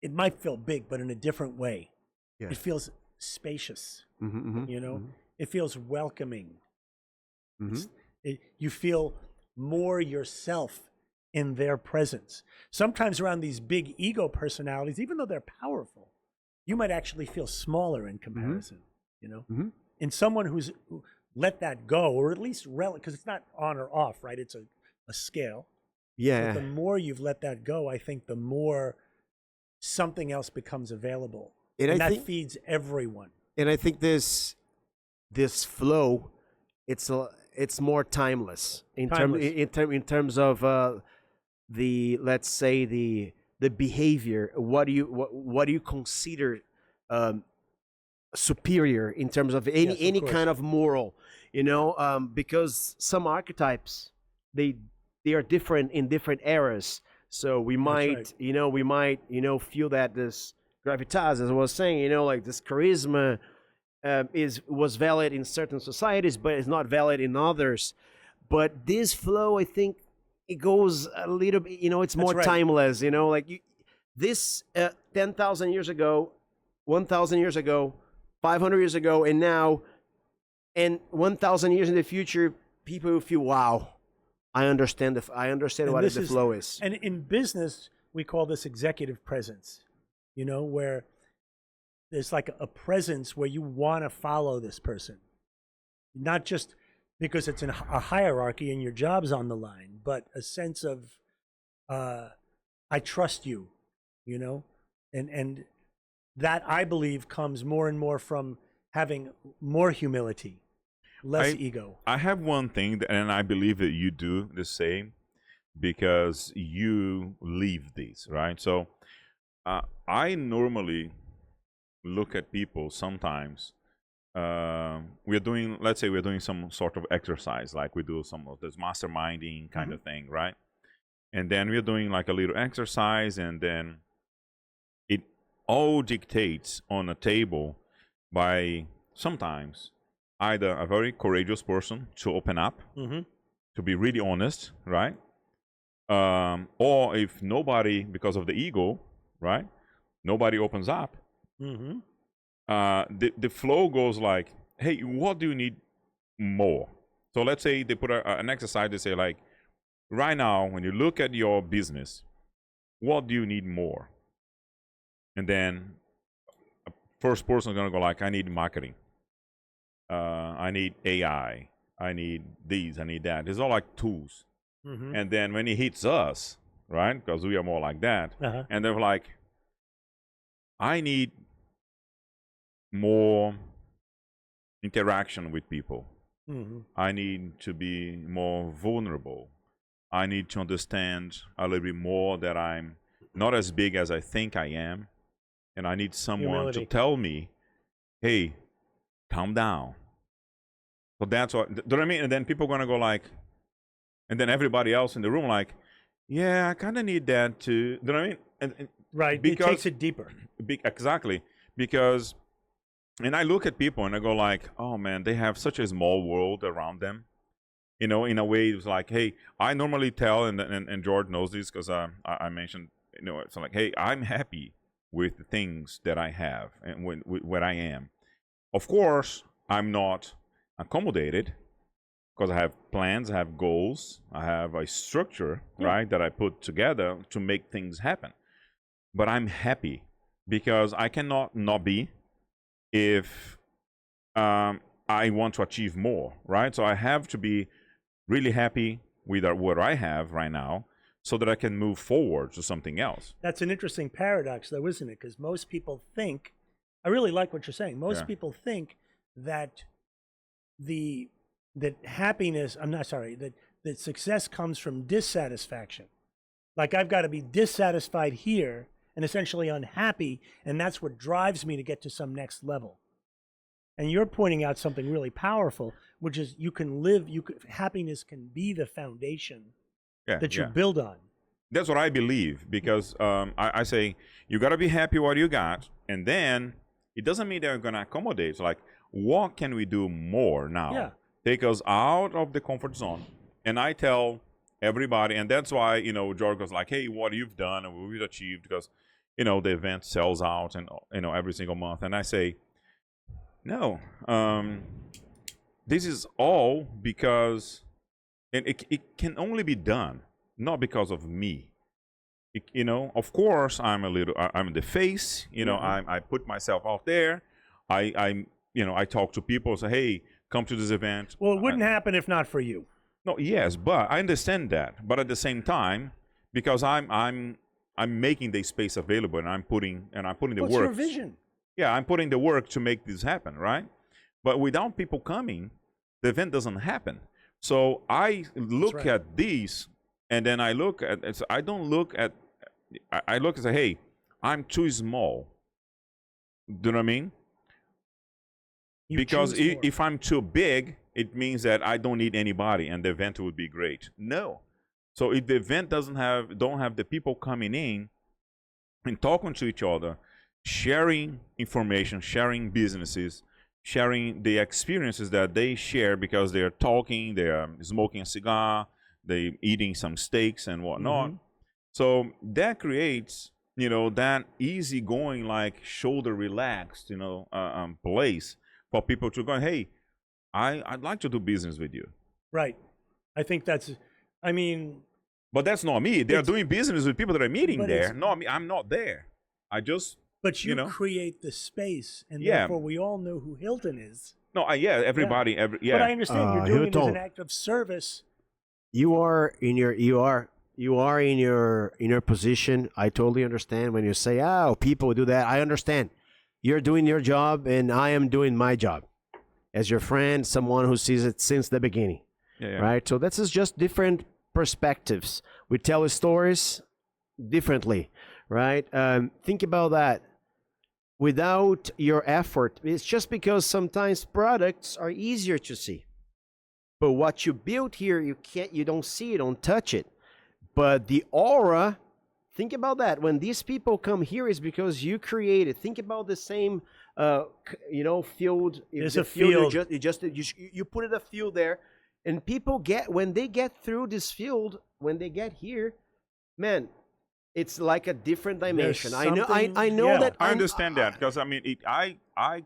it might feel big, but in a different way. Yeah. It feels spacious, you know, it feels welcoming. You feel more yourself in their presence. Sometimes around these big ego personalities, even though they're powerful, you might actually feel smaller in comparison, you know? In someone who's let that go, or at least because it's not on or off, right? It's a scale. Yeah. But the more you've let that go, I think the more something else becomes available. And that feeds everyone. And I think this flow, it's more timeless in terms of the, let's say, the behavior. What do you consider superior in terms of any kind of moral, you know, because some archetypes they are different in different eras. So we might, you know, feel that this gravitas, as I was saying, you know, like this charisma was valid in certain societies, but it's not valid in others. But this flow, I think, it goes a little bit, you know, it's more timeless, you know, like this 10,000 years ago, 1,000 years ago, 500 years ago, and now, and 1,000 years in the future, people will feel, wow, I understand what the flow is. And in business, we call this executive presence, you know, where there's like a presence where you want to follow this person, not just because it's in a hierarchy and your job's on the line, but a sense of, I trust you, you know, and that, I believe, comes more and more from having more humility, less ego. I have one thing, and I believe that you do the same because you live this, right? So I normally look at people sometimes we're doing, let's say we're doing some sort of exercise, like we do some of this masterminding kind of thing, right? And then we're doing like a little exercise, and then it all dictates on a table by sometimes either a very courageous person to open up, to be really honest, right? Or if nobody, because of the ego, right? Nobody opens up. The flow goes like, hey, what do you need more? So let's say they put an exercise. They say like, right now, when you look at your business, what do you need more? And then a first person is gonna go like, I need marketing. I need AI. I need these. I need that. It's all like tools. And then when it hits us, right? Because we are more like that, and they're like, I need more interaction with people. I need to be more vulnerable. I need to understand a little bit more that I'm not as big as I think I am. And I need someone to tell me, hey, calm down. So that's what, do you know what I mean? And then people are going to go like, and then everybody else in the room like, yeah, I kind of need that too. Do you know what I mean? And right, because, it takes it deeper. Exactly. Because, and I look at people and I go like, oh man, they have such a small world around them. You know, in a way, it was like, hey, I normally tell, and George knows this because I mentioned, you know, it's like, hey, I'm happy with the things that I have and with where I am. Of course, I'm not accommodated because I have plans, I have goals, I have a structure, right, that I put together to make things happen. But I'm happy because I cannot not be if I want to achieve more, right? So I have to be really happy with what I have right now so that I can move forward to something else. That's an interesting paradox, though, isn't it? Because most people think, I really like what you're saying. Most people think that that happiness, that success comes from dissatisfaction. Like I've got to be dissatisfied here and essentially unhappy, and that's what drives me to get to some next level. And you're pointing out something really powerful, which is happiness can be the foundation that you build on. That's what I believe, because I say you got to be happy what you got, and then it doesn't mean they're going to accommodate. It's like, what can we do more now? Yeah. Take us out of the comfort zone. And I tell everybody, and that's why, you know, George goes like, hey, what you've done and what we've achieved, because, you know, the event sells out and, you know, every single month. And I say, no, this is all because, and it can only be done, not because of me. You know, of course, I'm the face, you know, I put myself out there. You know, I talk to people, say, hey, come to this event. Well, it wouldn't happen if not for you. No, yes, but I understand that. But at the same time, because I'm making the space available, and I'm putting the work. What's your vision? Yeah, I'm putting the work to make this happen, right? But without people coming, the event doesn't happen. So I look at these, and then I look at. I don't look at. I look and say, hey, I'm too small. Do you know what I mean? Because if I'm too big, it means that I don't need anybody and the event would be great. No. So if the event don't have the people coming in and talking to each other, sharing information, sharing businesses, sharing the experiences that they share because they're talking, they're smoking a cigar, they're eating some steaks and whatnot. So that creates, you know, that easygoing, like shoulder relaxed, you know, place for people to go, hey, I'd like to do business with you. Right. I think that's, I mean. But that's not me. They're doing business with people that are meeting there. No, I'm not there. I just. But you create the space, and therefore we all know who Hilton is. No, everybody. But I understand you're doing it as an act of service. You are in your position. I totally understand when you say, "Oh, people do that." I understand. You're doing your job, and I am doing my job as your friend, someone who sees it since the beginning, right? So this is just different perspectives. We tell stories differently, right? Think about that. without your effort. It's just because sometimes products are easier to see. But what you build here, you don't see it, don't touch it. But the aura, think about that. When these people come here, is because you created. Think about the same, field. There's the a field. You put it a field there, and people when they get through this field, when they get here, man, it's like a different dimension. I know yeah. that. I understand that because I mean, I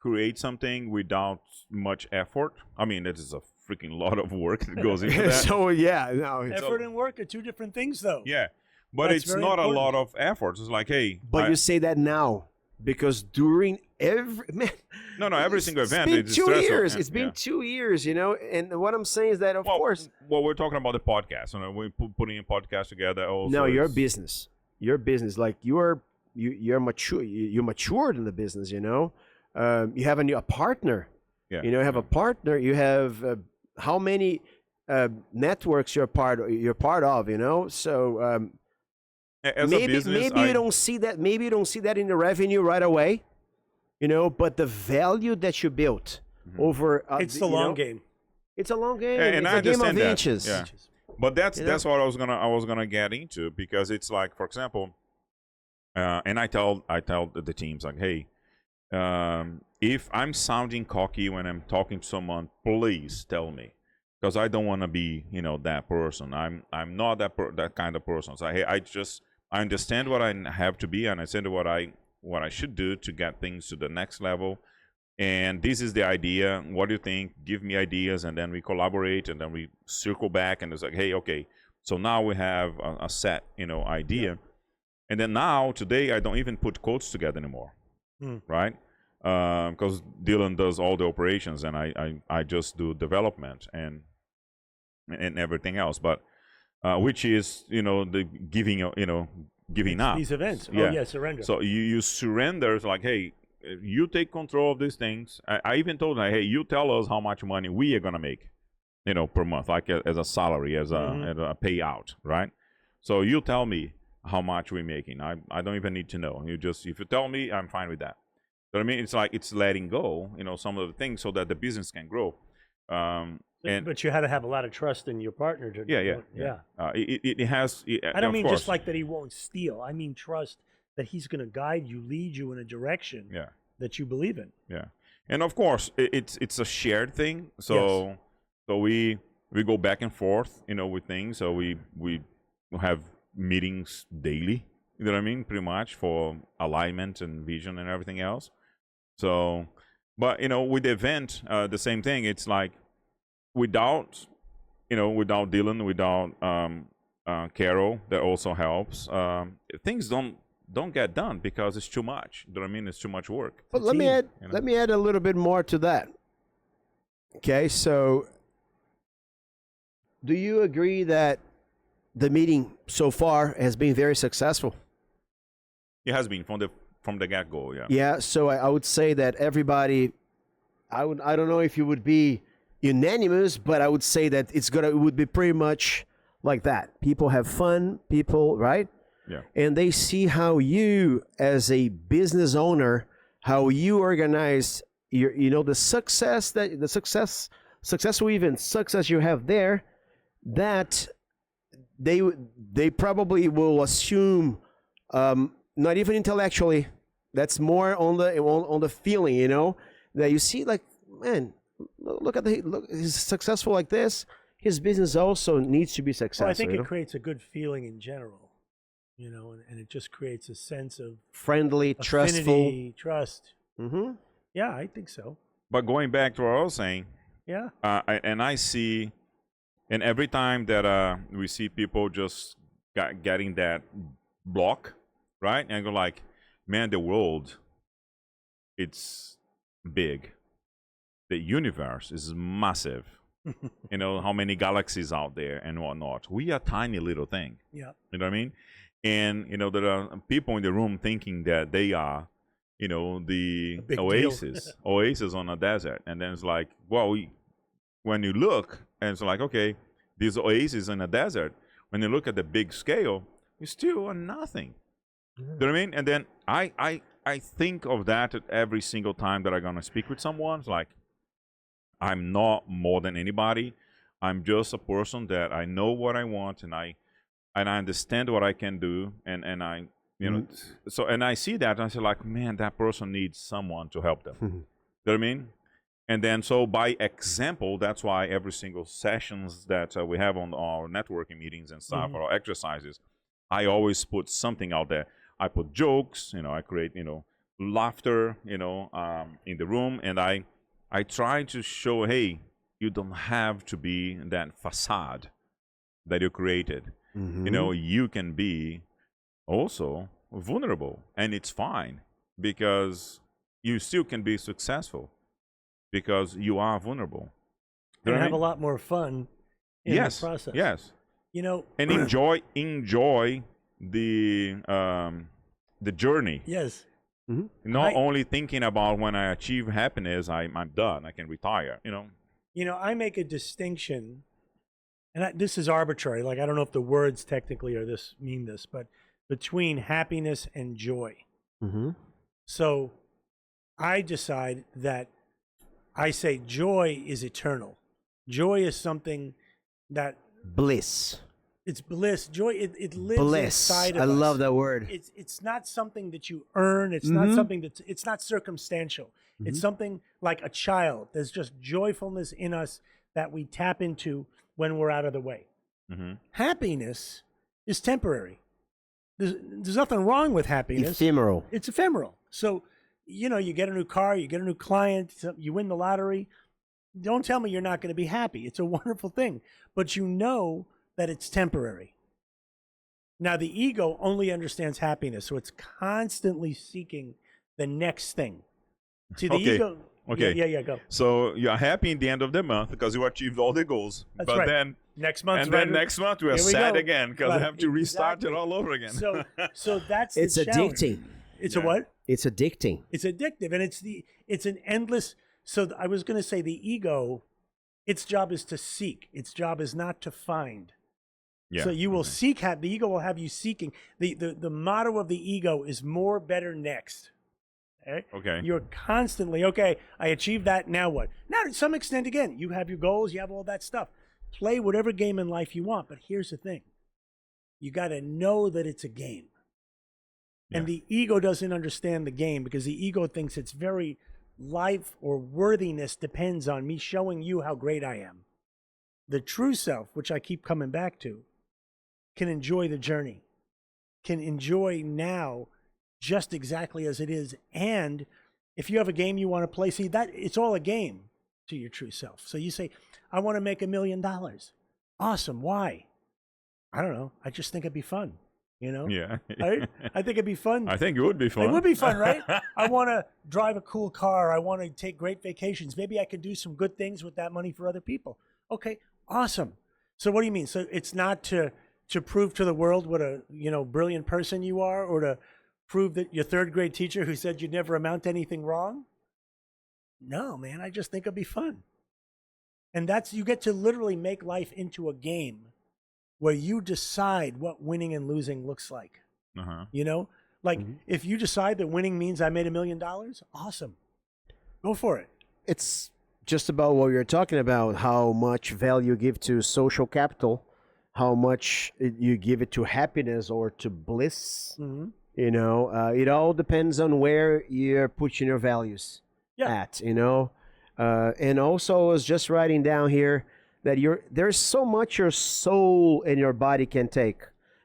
create something without much effort. I mean, it is a freaking lot of work that goes into that. So yeah, no. Effort and work are two different things, though. Yeah, but That's it's very not important. a lot of effort. It's like, hey, But you say that now because during every every single event. It's been it's 2 stressful. years. Yeah, It's been yeah. 2 years, and what I'm saying is that, of course, Well, we're talking about the podcast. We're putting a podcast together. Also, no, your it's- business, like you're mature. You matured in the business. You have a partner. Yeah. You have a partner. You have how many networks you're part of. So As maybe a business, you don't see that. Maybe you don't see that in the revenue right away. But the value that you built over It's the long game. It's a long game. And it's I a game of understand that, inches. yeah. But that's You know? that's what I was gonna get into, because it's like, for example, and I tell the teams, like, hey, if I'm sounding cocky when I'm talking to someone, please tell me, because I don't want to be that person. I'm not that kind of person. So hey, I understand what I have to be, and I understand what I should do to get things to the next level. And this is the idea. What do you think? Give me ideas, and then we collaborate, and then we circle back, and it's like, hey, okay, so now we have a set, idea. And then now, today, I don't even put quotes together anymore, right? Because Dylan does all the operations, and I just do development and everything else. But which is, the giving up. These events. Yeah. Oh, yeah, surrender. So you surrender. It's like, hey, you take control of these things. I even told them, hey, you tell us how much money we are gonna make, per month, like as a salary, as a payout, right? So you tell me how much we're making. I don't even need to know. If you tell me, I'm fine with that. But I mean, it's like, it's letting go, some of the things, so that the business can grow. But you had to have a lot of trust in your partner to Yeah. It has. I don't of mean course. just like that he won't steal. I mean trust that he's going to guide you, lead you in a direction that you believe in. Yeah, and of course it's a shared thing. So we go back and forth, with things. So we have meetings daily. You know what I mean? Pretty much, for alignment and vision and everything else. So, but with the event, the same thing. It's like, without Dylan, without Carol, that also helps. Things don't get done because it's too much. You know what I mean? It's too much work. But let me add a little bit more to that. Okay, so do you agree that the meeting so far has been very successful? It has been from the get-go. Yeah. Yeah. So I would say that everybody. I don't know if you would be unanimous, but I would say that it would be pretty much like that. People have fun. People, right? Yeah. And they see how you, as a business owner, how you organize your, the success you have there, that they probably will assume, not even intellectually, that's more on the feeling, that you see, like, man, look, he's successful like this. His business also needs to be successful. Well, I think it creates a good feeling in general, and it just creates a sense of friendly, affinity, trust. Mm-hmm. Yeah, I think so. But going back to what I was saying, Yeah. I see, and every time that we see people just getting that block, right? And go like, man, the world, it's big. The universe is massive. How many galaxies out there and whatnot. We are a tiny little thing. Yeah. You know what I mean? And there are people in the room thinking that they are, the big oasis, oasis on a desert. And then it's like, well, when you look, and it's like, okay, these oases in a desert. When you look at the big scale, you still are nothing. You know what I mean? And then I I think of that at every single time that I'm gonna speak with someone. It's like, I'm not more than anybody. I'm just a person that I know what I want, and I understand what I can do, and I, you know, so, and I see that and I say like, man, that person needs someone to help them. You know what I mean? And then, so by example, that's why every single sessions that we have on our networking meetings and stuff, or our exercises, I always put something out there. I put jokes, you know, I create, you know, laughter, you know, in the room, and I try to show, hey, you don't have to be that facade that you created. You know, you can be also vulnerable, and it's fine, because you still can be successful because you are vulnerable. And have a lot more fun in the process. Yes. You know, and enjoy the journey. Yes. Not only thinking about when I achieve happiness, I'm done, I can retire, you know. You know, I make a distinction, and this is arbitrary. Like, I don't know if the words technically are this mean this, but between happiness and joy. So I decide that I say joy is eternal. Joy is something that Bliss. it's bliss. Joy, it lives Bliss. inside of I us. love that word. It's not something that you earn. It's not something it's not circumstantial. It's something like a child. There's just joyfulness in us that we tap into when we're out of the way. Happiness is temporary. There's nothing wrong with happiness. Ephemeral. It's ephemeral. So, you know, you get a new car, you get a new client, you win the lottery. Don't tell me you're not going to be happy. It's a wonderful thing. But you know that it's temporary. Now, the ego only understands happiness, so it's constantly seeking the next thing. See, the ego... Okay. Yeah, go. So you're happy in the end of the month because you achieved all the goals. That's but right. then next month, next month we are sad again because we have to restart it all over again. So that's It's the challenge. addicting. It's a what? It's addicting. It's addictive, and it's an endless. So I was going to say the ego, its job is to seek. Its job is not to find. Yeah. So you will seek. The ego will have you seeking. The motto of the ego is more, better, next. Okay. You're constantly, okay, I achieved that, now what? Now, to some extent, again, you have your goals, you have all that stuff. Play whatever game in life you want, but here's the thing. You got to know that it's a game. And the ego doesn't understand the game because the ego thinks its very life or worthiness depends on me showing you how great I am. The true self, which I keep coming back to, can enjoy the journey, can enjoy now just exactly as it is. And if you have a game you want to play, see, that it's all a game to your true self. So you say, I want to make $1 million. Awesome. Why? I don't know. I just think it'd be fun. You know? Yeah. I think it'd be fun. I think it would be fun. It would be fun, right? I want to drive a cool car. I want to take great vacations. Maybe I could do some good things with that money for other people. Okay, awesome. So what do you mean? So it's not to prove to the world what a brilliant person you are, or to prove that your third grade teacher who said you'd never amount to anything wrong? No, man, I just think it'd be fun. And you get to literally make life into a game where you decide what winning and losing looks like. You know, like if you decide that winning means I made $1 million, awesome. Go for it. It's just about what you're talking about, how much value you give to social capital, how much you give it to happiness or to bliss. You know, it all depends on where you're putting your values at, you know. And also, I was just writing down here that there's so much your soul and your body can take,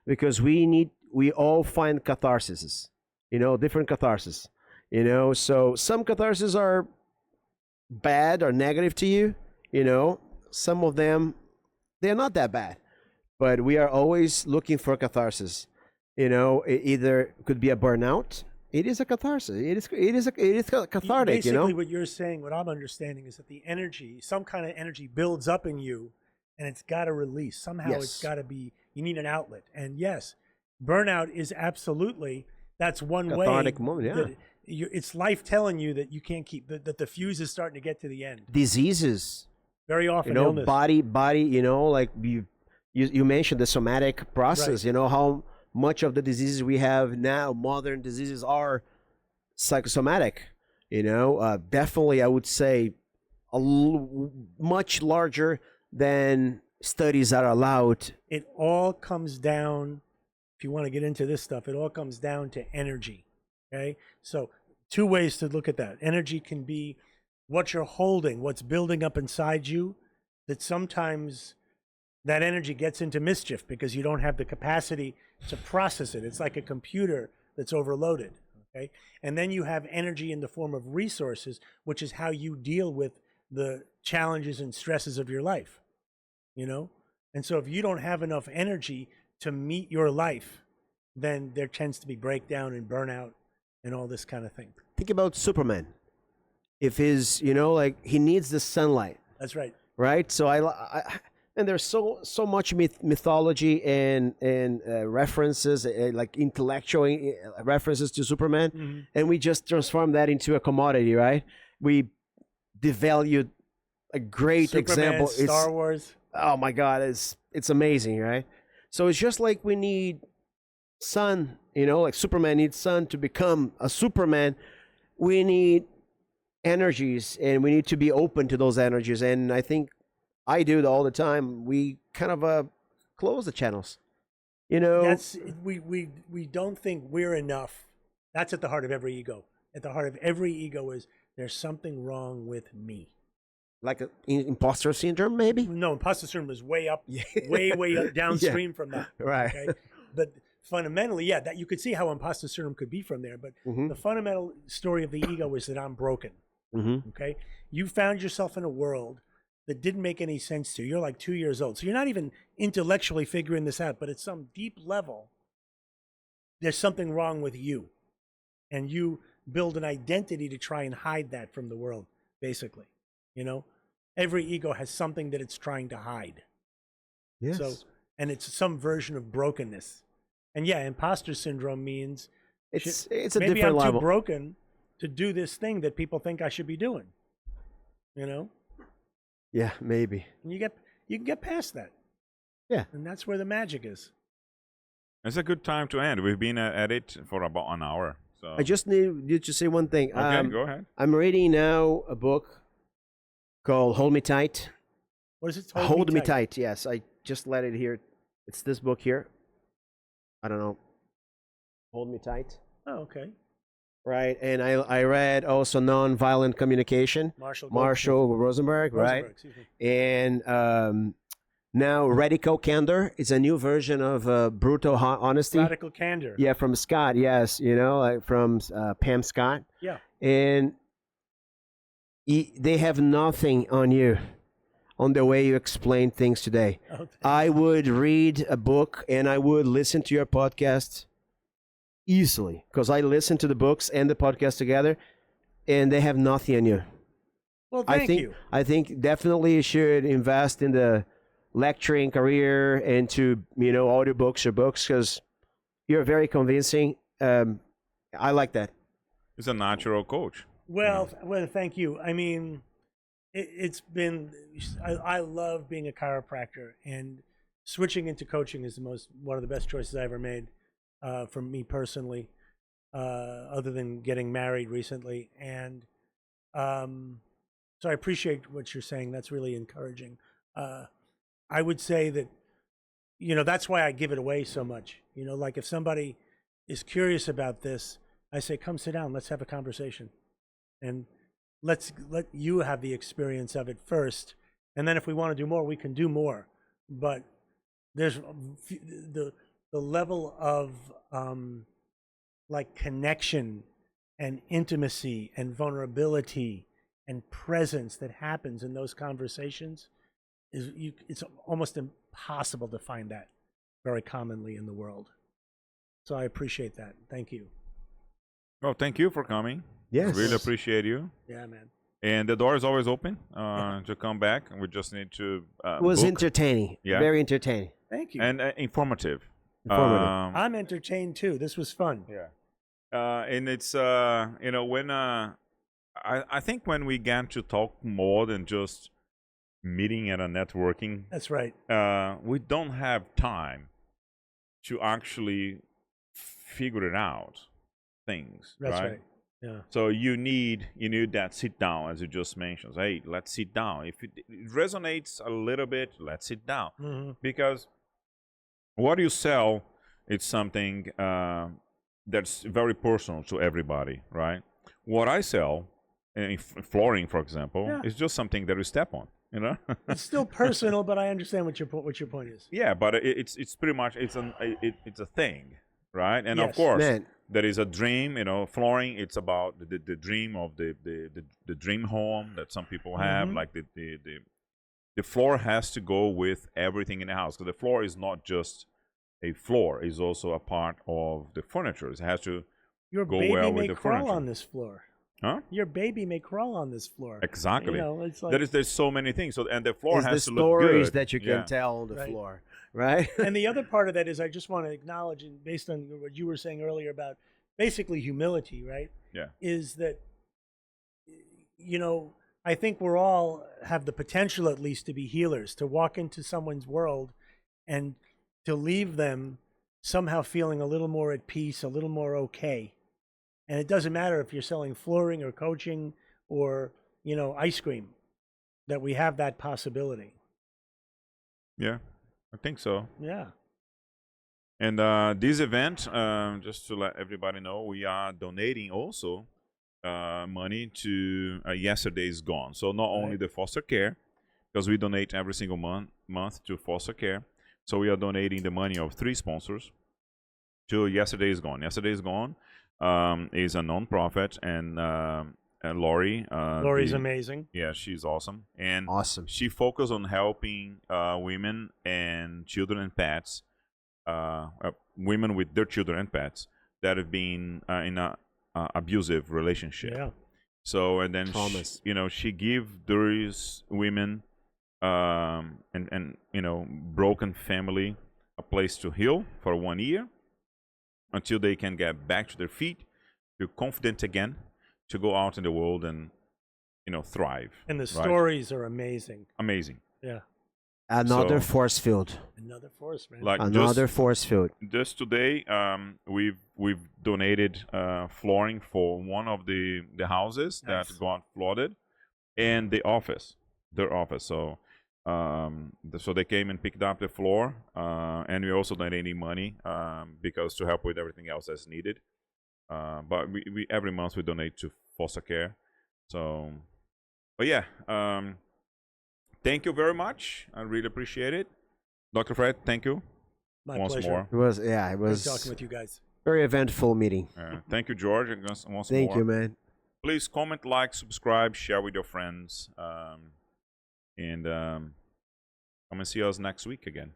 because we all find catharsis, you know, different catharsis, you know. So some catharsis are bad or negative to you, you know. Some of them, they're not that bad, but we are always looking for catharsis. You know, it either could be a burnout. It is a catharsis. It is cathartic. Basically, you know, what you're saying, what I'm understanding, is that the energy, some kind of energy, builds up in you, and it's got to release somehow. Yes. It's got to be. You need an outlet, and yes, burnout is absolutely that's one cathartic way. moment. Yeah, it's life telling you that you can't keep that the fuse is starting to get to the end. diseases. Very often, you know, illness. body. You know, like you mentioned the somatic process. Right. You know how much of the diseases we have now, modern diseases, are psychosomatic. Definitely, I would say much larger than studies are allowed. It all comes down, if you want to get into this stuff, it all comes down to energy. Okay? So, two ways to look at that. Energy can be what you're holding, what's building up inside you, that sometimes that energy gets into mischief because you don't have the capacity to process it. It's like a computer that's overloaded. Okay? And then you have energy in the form of resources, which is how you deal with the challenges and stresses of your life. And so if you don't have enough energy to meet your life, then there tends to be breakdown and burnout and all this kind of thing. Think about Superman. If his, he needs the sunlight. That's right. Right? So and there's so much mythology and references, like intellectual references to Superman, and we just transform that into a commodity, right? We devalued a great Superman, example. Star Wars. Oh my God, it's amazing, right? So it's just like we need sun, like Superman needs sun to become a Superman. We need energies, and we need to be open to those energies. And I think I do it all the time. We kind of close the channels, That's we don't think we're enough. That's at the heart of every ego. At the heart of every ego is there's something wrong with me. Like imposter syndrome, maybe? No, imposter syndrome is way up, way up downstream from that. Right. Okay? But fundamentally, that you could see how imposter syndrome could be from there. But the fundamental story of the ego is that I'm broken. Okay? You found yourself in a world that didn't make any sense to you. You're like 2 years old. So you're not even intellectually figuring this out, but at some deep level, there's something wrong with you. And you build an identity to try and hide that from the world, basically. Every ego has something that it's trying to hide. Yes. So, and it's some version of brokenness. And imposter syndrome means it's a maybe different I'm level. too broken to do this thing that people think I should be doing. Yeah, maybe. And you can get past that. Yeah. And that's where the magic is. It's a good time to end. We've been at it for about an hour. So I just need you to say one thing. Okay, go ahead. I'm reading now a book called Hold Me Tight. What is it? Hold Me Tight. Yes, I just let it here. It's this book here. I don't know. Hold Me Tight. Oh, okay. Right, and I read also Nonviolent Communication. Marshall Rosenberg, right? Excuse me. And now Radical Candor is a new version of Brutal Honesty. Radical Candor. Yeah, from Scott. Yes, like from Pam Scott. Yeah. And they have nothing on you, on the way you explain things today. Oh, I would read a book and I would listen to your podcast easily, because I listen to the books and the podcast together, and they have nothing on you. Well, thank you. I think definitely you should invest in the lecturing career and to audiobooks or books, because you're very convincing. I like that. It's a natural coach. Well, thank you. I mean, it's been. I love being a chiropractor, and switching into coaching is one of the best choices I ever made. For me personally, other than getting married recently. And so I appreciate what you're saying. That's really encouraging. I would say that, that's why I give it away so much. Like if somebody is curious about this, I say, come sit down, let's have a conversation. And let you have the experience of it first. And then if we want to do more, we can do more. But there's the level of like connection and intimacy and vulnerability and presence that happens in those conversations it's almost impossible to find that very commonly in the world. So I appreciate that. Thank you. Well, thank you for coming. Yes. Really appreciate you. Yeah, man. And the door is always open to come back. We just need to It was book. entertaining. Yeah. Very entertaining. Thank you. And informative. Informative. I'm entertained too. This was fun. Yeah. And it's, when I think when we get to talk more than just meeting at a networking, That's right. we don't have time to actually figure it out things. That's right. right. Yeah. So you need that sit down, as you just mentioned. Hey, let's sit down. If it resonates a little bit, let's sit down. Mm-hmm. Because what you sell, it's something that's very personal to everybody, right? What I sell, in flooring, for example, Yeah. is just something that you step on. It's still personal, but I understand what your point is. Yeah, but it's pretty much it's a thing, right? And of Yes. course, Man, there is a dream. Flooring. It's about the dream of the dream home that some people have. Mhm. Like the floor has to go with everything in the house. Because the floor is not just a floor; it's also a part of the furniture. It has to Your go baby well may with the crawl furniture. on this floor. Huh? Your baby may crawl on this floor. Exactly. It's like, There's so many things. So and the floor it's the has to look stories good. that you can Yeah. tell on the Right. floor, right? and the other part of that is I just want to acknowledge, and based on what you were saying earlier about basically humility, right? Yeah. Is that, I think we're all have the potential at least to be healers, to walk into someone's world and to leave them somehow feeling a little more at peace, a little more okay. And it doesn't matter if you're selling flooring or coaching or, ice cream, that we have that possibility. Yeah, I think so. Yeah. And this event, just to let everybody know, we are donating also money to Yesterday's Gone. So not only Right. the foster care, because we donate every single month to foster care. So we are donating the money of 3 sponsors to Yesterday's Gone. Yesterday's Gone is a non-profit, and Lori. Lori's amazing. Yeah, she's awesome. And Awesome. she focuses on helping women and children and pets, women with their children and pets that have been in a abusive relationship. Yeah. So and then Traumas. she give those women and broken family a place to heal for 1 year until they can get back to their feet, feel confident again, to go out in the world and thrive. And the right? stories are amazing. Amazing. Yeah. Another So- force field. Another force, man. Like Another force field. just today, we've donated flooring for one of the houses Nice. that got flooded, and their office. So so they came and picked up the floor, and we also donating money because to help with everything else that's needed. But we every month we donate to foster care. So, but yeah, thank you very much. I really appreciate it, Dr. Fred. Thank you My once pleasure. more. It was Great talking was with you guys. very eventful meeting. Thank you, George. Once more. Thank you, man. Please comment, like, subscribe, share with your friends, and come and see us next week again.